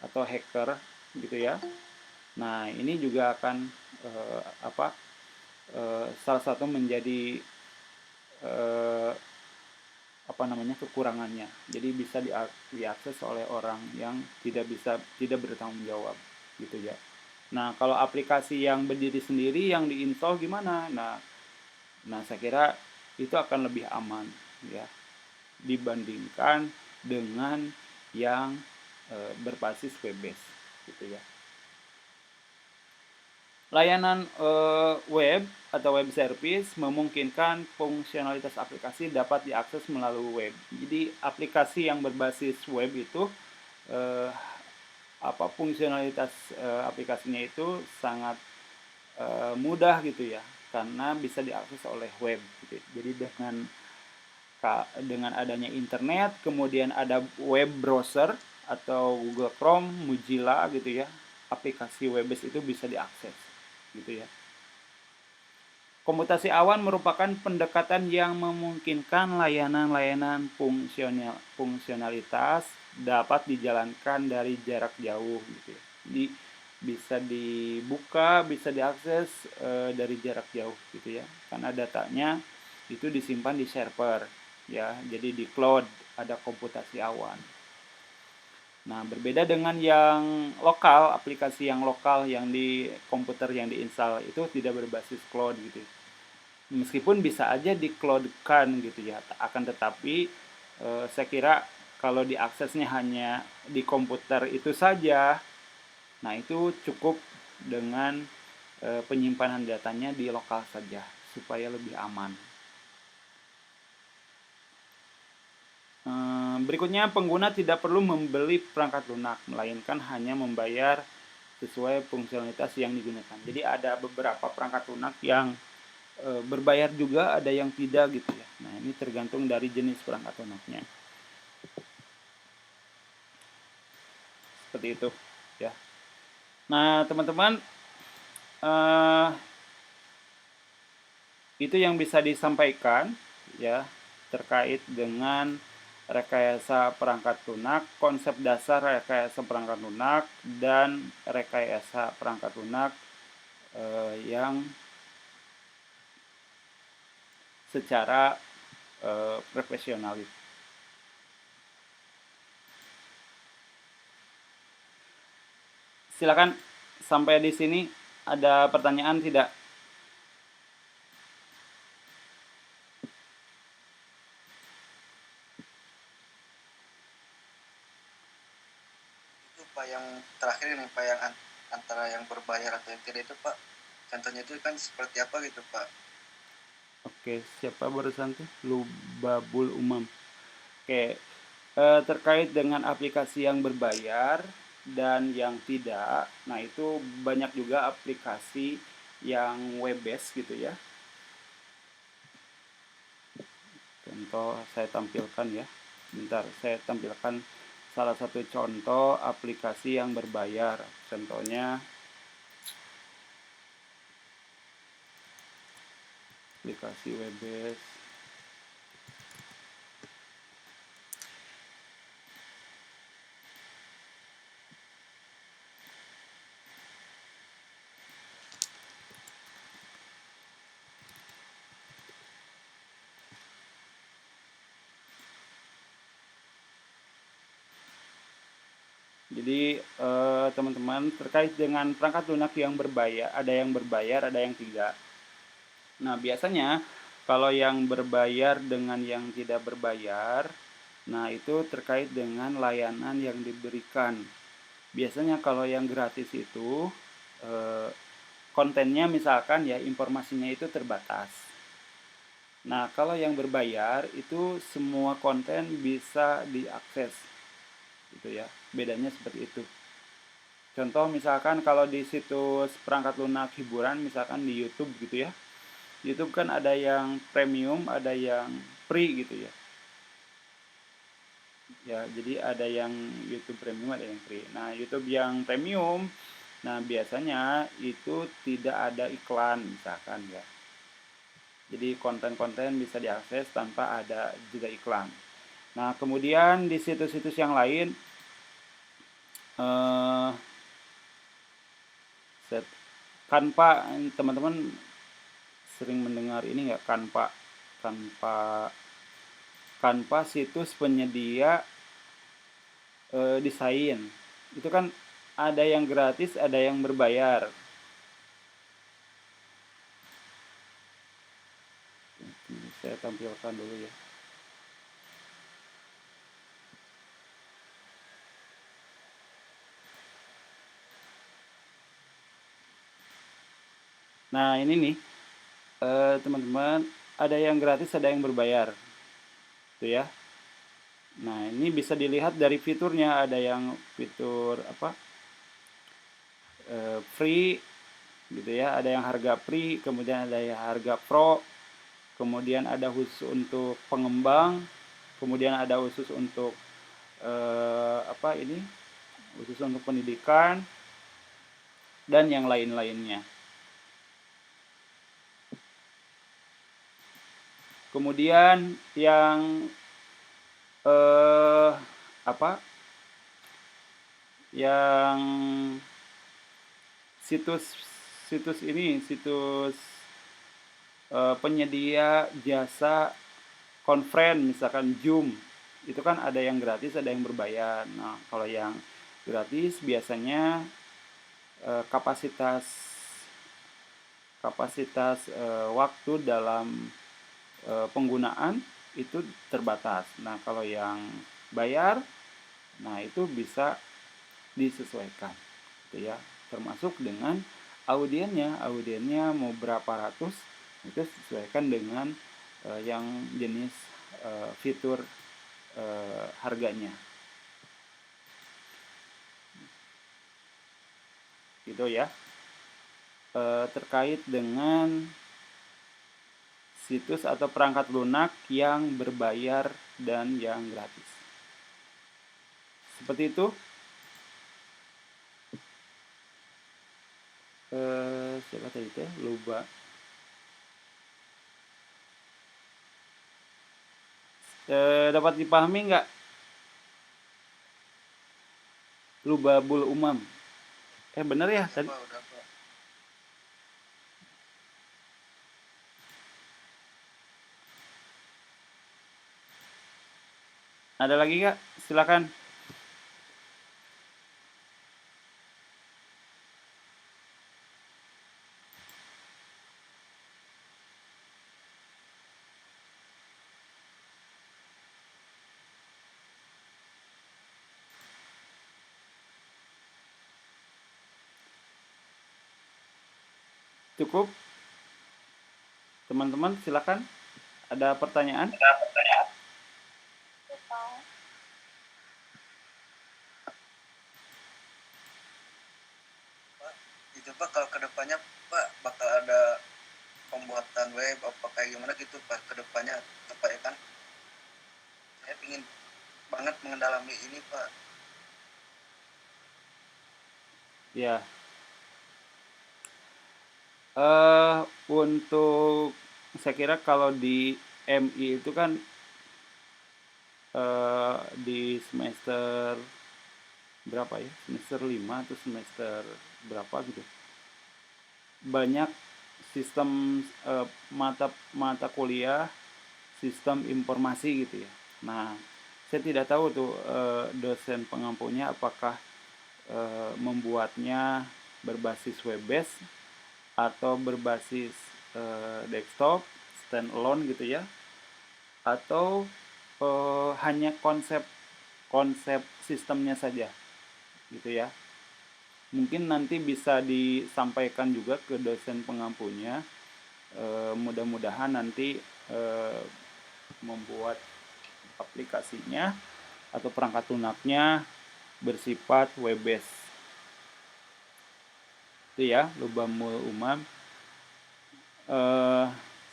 atau hacker gitu ya. Nah, ini juga akan salah satu menjadi kekurangannya. Jadi bisa diakses oleh orang yang tidak bertanggung jawab gitu ya. Nah, kalau aplikasi yang berdiri sendiri yang diinstal gimana? Nah, saya kira itu akan lebih aman ya dibandingkan dengan yang berbasis web based gitu ya. Layanan web atau web service memungkinkan fungsionalitas aplikasi dapat diakses melalui web. Jadi aplikasi yang berbasis web itu fungsionalitas aplikasinya itu sangat mudah gitu ya, karena bisa diakses oleh web gitu. Jadi dengan adanya internet, kemudian ada web browser atau Google Chrome, Mozilla gitu ya, aplikasi web based itu bisa diakses gitu ya. Komputasi awan merupakan pendekatan yang memungkinkan layanan-layanan fungsionalitas dapat dijalankan dari jarak jauh gitu ya. Jadi bisa dibuka, bisa diakses dari jarak jauh gitu ya. Karena datanya itu disimpan di server ya. Jadi di cloud ada komputasi awan. Nah, berbeda dengan yang lokal, aplikasi yang lokal yang di komputer yang diinstal itu tidak berbasis cloud gitu. Meskipun bisa aja di-cloud-kan gitu ya, akan tetapi saya kira kalau diaksesnya hanya di komputer itu saja, nah itu cukup dengan penyimpanan datanya di lokal saja supaya lebih aman. Berikutnya, pengguna tidak perlu membeli perangkat lunak, melainkan hanya membayar sesuai fungsionalitas yang digunakan. Jadi ada beberapa perangkat lunak yang berbayar juga, ada yang tidak gitu ya. Nah, ini tergantung dari jenis perangkat lunaknya. Seperti itu ya. Nah, teman-teman, itu yang bisa disampaikan ya terkait dengan rekayasa perangkat lunak, konsep dasar rekayasa perangkat lunak, dan rekayasa perangkat lunak yang secara profesional. Silakan, sampai di sini ada pertanyaan tidak? Itu Pak yang terakhir ini Pak, yang antara yang berbayar atau yang tidak itu Pak, contohnya itu kan seperti apa gitu Pak? Oke, siapa barusan tuh? Lubabul Umam. Oke, terkait dengan aplikasi yang berbayar dan yang tidak, nah itu banyak juga aplikasi yang web based gitu ya. Contoh saya tampilkan ya. Bentar, saya tampilkan salah satu contoh aplikasi yang berbayar. Contohnya aplikasi web based. Jadi teman-teman, terkait dengan perangkat lunak yang berbayar, ada yang tidak. Nah, biasanya kalau yang berbayar dengan yang tidak berbayar, nah itu terkait dengan layanan yang diberikan. Biasanya kalau yang gratis itu eh, kontennya misalkan ya informasinya itu terbatas. Nah, kalau yang berbayar itu semua konten bisa diakses gitu ya. Bedanya seperti itu. Contoh misalkan kalau di situs perangkat lunak hiburan misalkan di YouTube gitu ya. YouTube kan ada yang premium, ada yang free gitu ya. Ya, jadi ada yang YouTube premium, ada yang free. Nah, YouTube yang premium, nah biasanya itu tidak ada iklan misalkan ya. Jadi konten-konten bisa diakses tanpa ada juga iklan. Nah, kemudian di situs-situs yang lain eh Canva, teman-teman sering mendengar ini nggak, Canva? Canva Canva situs penyedia desain. Itu kan ada yang gratis, ada yang berbayar. Saya tampilkan dulu ya. Nah, ini nih, teman-teman, ada yang gratis, ada yang berbayar. Tuh ya. Nah, ini bisa dilihat dari fiturnya, ada yang fitur apa? Free gitu ya, ada yang harga free, kemudian ada yang harga pro, kemudian ada khusus untuk pengembang, kemudian ada khusus untuk apa ini? Khusus untuk pendidikan dan yang lain-lainnya. Kemudian yang apa? Yang situs ini, situs penyedia jasa conference misalkan Zoom, itu kan ada yang gratis, ada yang berbayar. Nah, kalau yang gratis biasanya kapasitas waktu dalam penggunaan itu terbatas. Nah, kalau yang bayar, nah itu bisa disesuaikan, gitu ya. Termasuk dengan audiennya mau berapa ratus, itu sesuaikan dengan yang jenis fitur harganya. Gitu ya. Terkait dengan situs atau perangkat lunak yang berbayar dan yang gratis. Seperti itu. Siapa tadi teh? Lupa. Dapat dipahami nggak? Lubabul umam. Bener ya tadi? Udah, Pak. Ada lagi nggak? Silakan. Cukup? Teman-teman silakan. Ada pertanyaan? Pak, itu Pak kalau kedepannya Pak bakal ada pembuatan web apa kayak gimana gitu Pak kedepannya, apa ya kan? Saya ingin banget mengendalami ini Pak. Ya. Untuk saya kira kalau di MI itu kan di semester berapa ya? Semester 5 atau semester berapa gitu. Banyak sistem mata mata kuliah sistem informasi gitu ya. Nah, saya tidak tahu tuh dosen pengampunya apakah membuatnya berbasis web based atau berbasis desktop standalone gitu ya, atau hanya konsep sistemnya saja gitu ya. Mungkin nanti bisa disampaikan juga ke dosen pengampunya. Mudah-mudahan nanti membuat aplikasinya atau perangkat lunaknya bersifat web based. Itu ya, Lubamul Umam.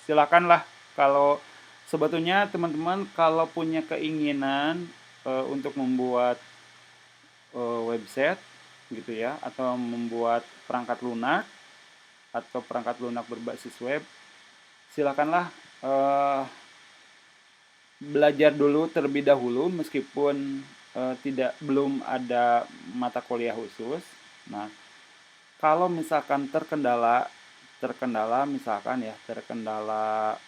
Silakanlah kalau sebetulnya teman-teman kalau punya keinginan untuk membuat website gitu ya, atau membuat perangkat lunak atau perangkat lunak berbasis web, silakanlah belajar dulu terlebih dahulu meskipun belum ada mata kuliah khusus. Nah, kalau misalkan terkendala misalkan ya, terkendala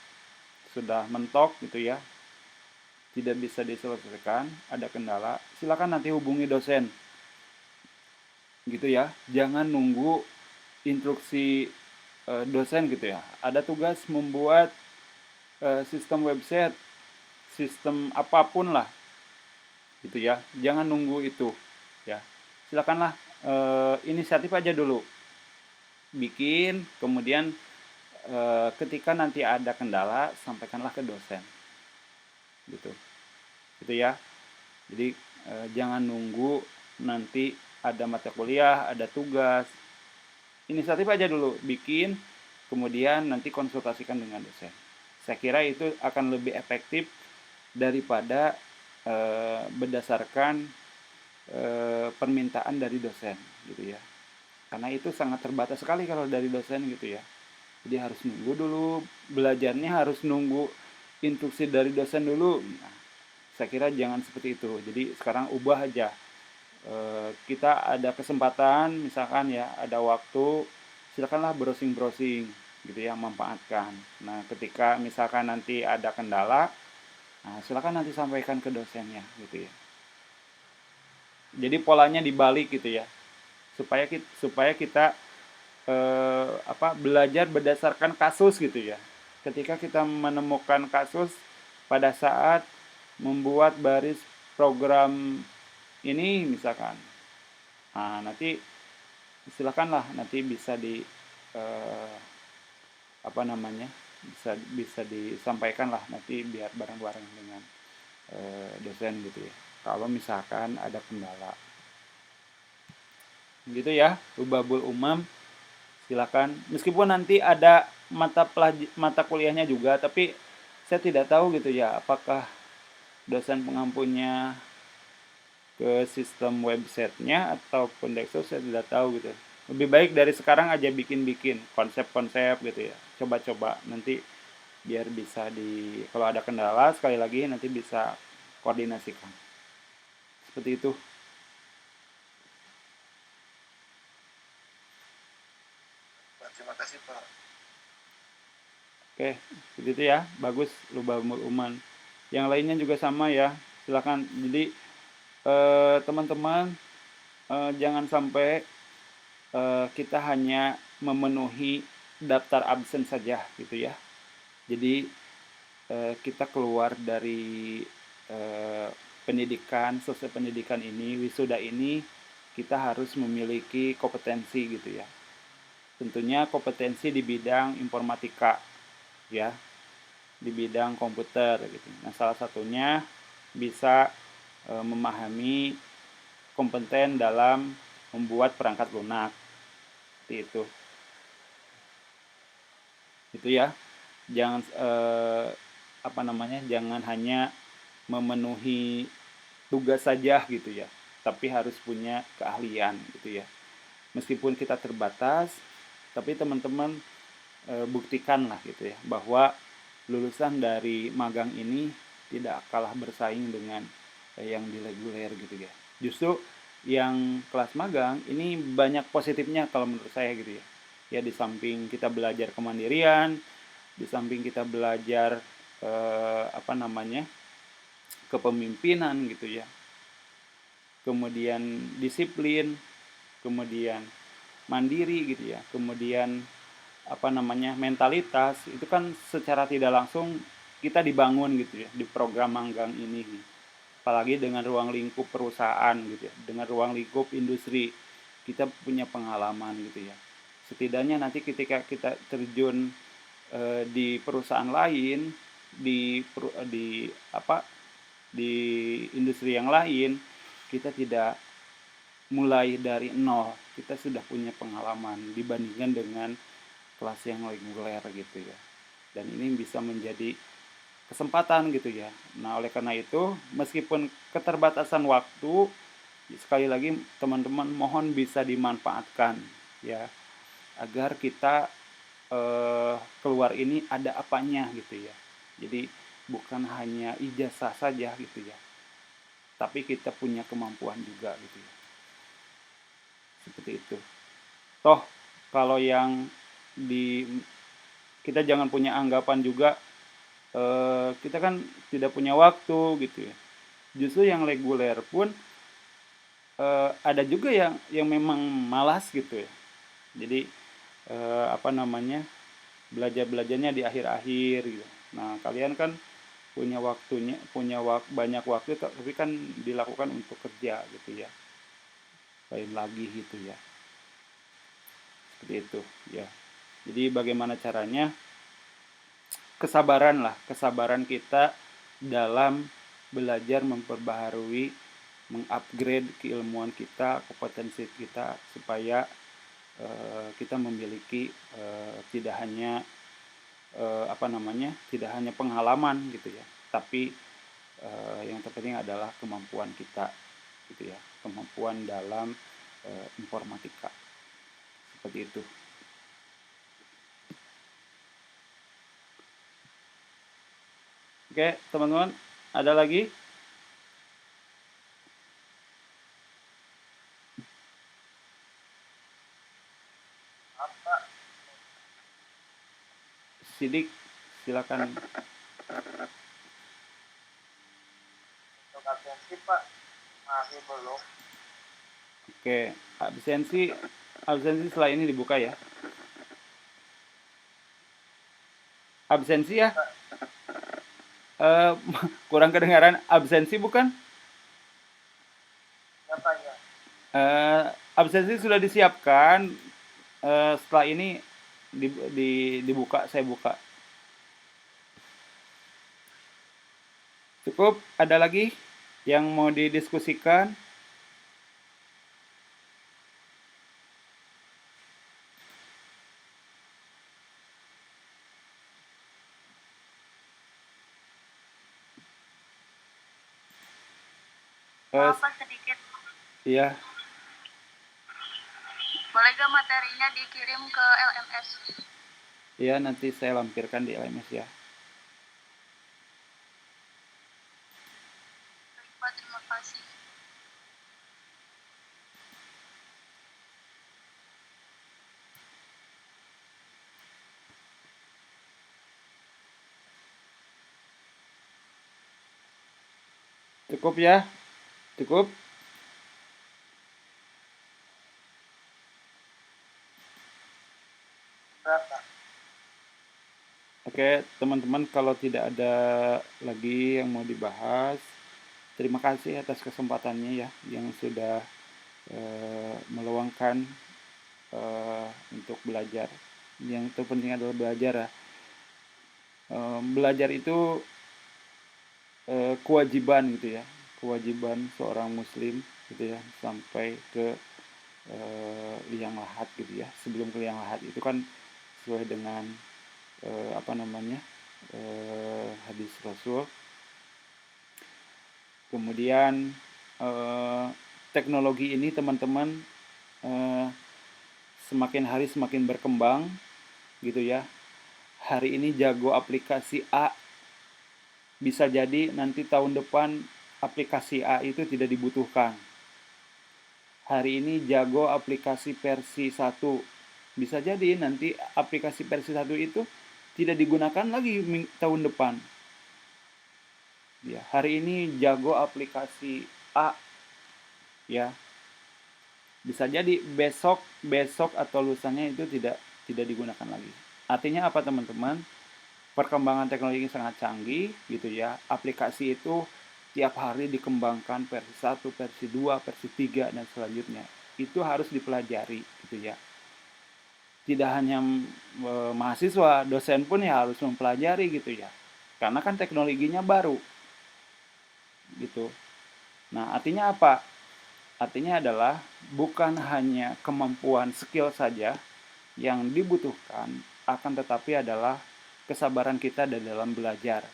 sudah mentok gitu ya, tidak bisa diselesaikan, ada kendala, silakan nanti hubungi dosen gitu ya. Jangan nunggu instruksi dosen gitu ya. Ada tugas membuat sistem website, sistem apapun lah gitu ya. Jangan nunggu itu ya. Silakanlah inisiatif aja dulu, bikin, kemudian ketika nanti ada kendala sampaikanlah ke dosen gitu ya. Jadi jangan nunggu nanti ada mata kuliah, ada tugas, inisiatif aja dulu, bikin, kemudian nanti konsultasikan dengan dosen. Saya kira itu akan lebih efektif daripada berdasarkan permintaan dari dosen gitu ya. Karena itu sangat terbatas sekali kalau dari dosen gitu ya. Jadi harus nunggu dulu, belajarnya harus nunggu instruksi dari dosen dulu. Nah, saya kira jangan seperti itu. Jadi sekarang ubah aja. Kita ada kesempatan, misalkan ya, ada waktu, silakanlah browsing-browsing gitu ya, manfaatkan. Nah, ketika misalkan nanti ada kendala, nah silakan nanti sampaikan ke dosennya gitu ya. Jadi polanya dibalik gitu ya, supaya kita belajar berdasarkan kasus gitu ya. Ketika kita menemukan kasus pada saat membuat baris program ini misalkan, nah nanti silakanlah nanti bisa bisa disampaikan lah nanti biar bareng-bareng dengan dosen gitu ya, kalau misalkan ada kendala gitu ya. Lubabul Umam, silakan. Meskipun nanti ada mata kuliahnya juga, tapi saya tidak tahu gitu ya, apakah dosen pengampunya ke sistem websitenya ataupun desktop, saya tidak tahu gitu. Lebih baik dari sekarang aja bikin konsep-konsep gitu ya. Coba-coba nanti biar bisa kalau ada kendala sekali lagi nanti bisa koordinasikan. Seperti itu. Terima kasih Pak. Oke, begitu ya. Bagus, Lubamul Uman. Yang lainnya juga sama ya. Silakan. Jadi teman-teman jangan sampai kita hanya memenuhi daftar absen saja gitu ya. Jadi kita keluar dari pendidikan, selesai pendidikan ini, wisuda ini, kita harus memiliki kompetensi gitu ya. Tentunya kompetensi di bidang informatika ya, di bidang komputer gitu. Nah, salah satunya bisa memahami, kompeten dalam membuat perangkat lunak. Seperti itu. Itu ya. Jangan jangan hanya memenuhi tugas saja gitu ya, tapi harus punya keahlian gitu ya. Meskipun kita terbatas, tapi teman-teman buktikanlah gitu ya, bahwa lulusan dari magang ini tidak kalah bersaing dengan yang di reguler gitu ya. Justru yang kelas magang ini banyak positifnya kalau menurut saya gitu ya. Ya, di samping kita belajar kemandirian, di samping kita belajar kepemimpinan gitu ya, kemudian disiplin, kemudian mandiri gitu ya, kemudian apa namanya, mentalitas itu kan secara tidak langsung kita dibangun gitu ya di program magang ini. Apalagi dengan ruang lingkup perusahaan gitu ya, dengan ruang lingkup industri, kita punya pengalaman gitu ya. Setidaknya nanti ketika kita terjun di perusahaan lain, di apa, di industri yang lain, kita tidak mulai dari nol, kita sudah punya pengalaman dibandingkan dengan kelas yang reguler gitu ya. Dan ini bisa menjadi kesempatan gitu ya. Nah, oleh karena itu, meskipun keterbatasan waktu, sekali lagi teman-teman mohon bisa dimanfaatkan ya, agar kita keluar ini ada apanya gitu ya. Jadi bukan hanya ijazah saja gitu ya, tapi kita punya kemampuan juga gitu ya. Seperti itu. Toh kalau yang di kita jangan punya anggapan juga kita kan tidak punya waktu gitu ya. Justru yang reguler pun ada juga yang memang malas gitu ya. Jadi apa namanya, belajarnya di akhir-akhir gitu. Nah, kalian kan punya waktunya, banyak waktu, tapi kan dilakukan untuk kerja gitu ya. Lain lagi gitu ya. Seperti itu ya. Jadi bagaimana caranya? Kesabaran lah, kesabaran kita dalam belajar memperbaharui, mengupgrade keilmuan kita, kompetensi kita supaya kita memiliki tidak hanya apa namanya, tidak hanya pengalaman gitu ya, tapi yang terpenting adalah kemampuan kita gitu ya, kemampuan dalam informatika seperti itu. Oke teman-teman, ada lagi? Sidik, silakan. Untuk absensi Pak masih belum. Oke, absensi setelah ini dibuka ya. Absensi ya. Kurang kedengaran. Absensi bukan? Ya Pak ya. Absensi sudah disiapkan. Setelah ini dibuka, saya buka. Cukup? Ada lagi yang mau didiskusikan? Apa sedikit? Iya. Boleh gak materinya dikirim ke LMS? Iya, nanti saya lampirkan di LMS ya. Terima kasih. Cukup ya? Cukup? Berapa? Oke, teman-teman, kalau tidak ada lagi yang mau dibahas, terima kasih atas kesempatannya ya, yang sudah meluangkan untuk belajar. Yang terpenting adalah belajar ya. Belajar itu kewajiban gitu ya, kewajiban seorang muslim gitu ya, sampai ke liang lahat gitu ya. Sebelum ke liang lahat itu kan sesuai dengan apa namanya, hadis Rasul. Kemudian teknologi ini teman-teman semakin hari semakin berkembang gitu ya. Hari ini jago aplikasi A, bisa jadi nanti tahun depan aplikasi A itu tidak dibutuhkan. Hari ini jago aplikasi versi 1, bisa jadi nanti aplikasi versi 1 itu tidak digunakan lagi tahun depan. Ya, hari ini jago aplikasi A ya, bisa jadi besok besok atau lusanya itu tidak digunakan lagi. Artinya apa teman-teman? Perkembangan teknologi sangat canggih gitu ya. Aplikasi itu tiap hari dikembangkan versi 1, versi 2, versi 3 dan selanjutnya. Itu harus dipelajari gitu ya. Tidak hanya mahasiswa, dosen pun ya harus mempelajari gitu ya. Karena kan teknologinya baru gitu. Nah, artinya apa? Artinya adalah bukan hanya kemampuan skill saja yang dibutuhkan, akan tetapi adalah kesabaran kita di dalam belajar,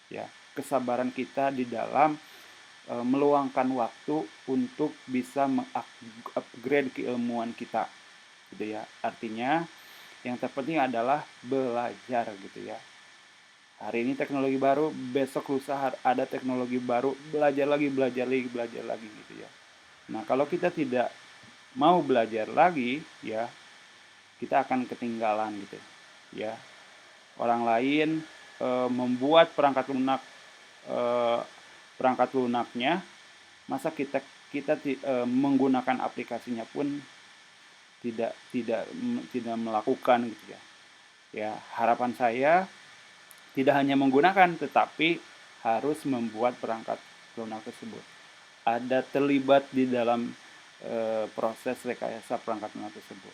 ya, kesabaran kita di dalam meluangkan waktu untuk bisa mengupgrade keilmuan kita, gitu ya. Artinya yang terpenting adalah belajar, gitu ya. Hari ini teknologi baru, besok lusa ada teknologi baru, belajar lagi, belajar lagi, belajar lagi, gitu ya. Nah, kalau kita tidak mau belajar lagi, ya, kita akan ketinggalan gitu, ya. Orang lain membuat e, perangkat lunaknya, masa kita kita menggunakan aplikasinya pun tidak tidak tidak melakukan gitu ya. Ya, harapan saya tidak hanya menggunakan tetapi harus membuat perangkat lunak tersebut. Ada terlibat di dalam proses rekayasa perangkat lunak tersebut.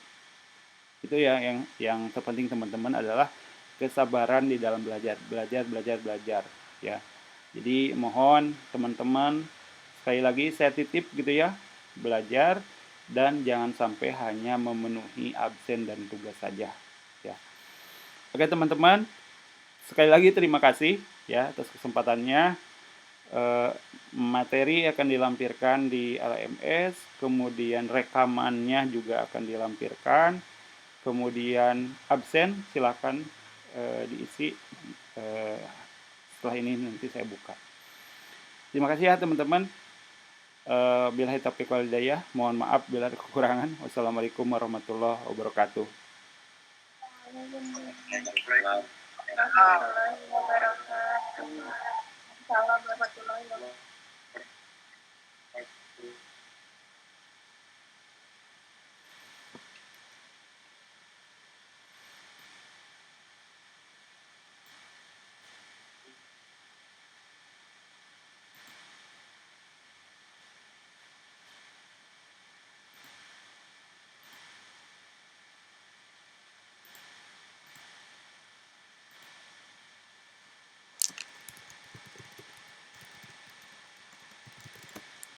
Itu ya yang terpenting teman-teman adalah kesabaran di dalam belajar, belajar, belajar, belajar ya. Jadi mohon teman-teman sekali lagi saya titip gitu ya, belajar dan jangan sampai hanya memenuhi absen dan tugas saja ya. Oke teman-teman, sekali lagi terima kasih ya atas kesempatannya. Materi akan dilampirkan di LMS, kemudian rekamannya juga akan dilampirkan, kemudian absen silakan diisi setelah ini nanti saya buka. Terima kasih ya teman-teman. Billahi taufiq wal hidayah. Mohon maaf bila ada kekurangan. Wassalamualaikum warahmatullahi wabarakatuh. Warahmatullahi wabarakatuh. Assalamualaikum warahmatullahi wabarakatuh.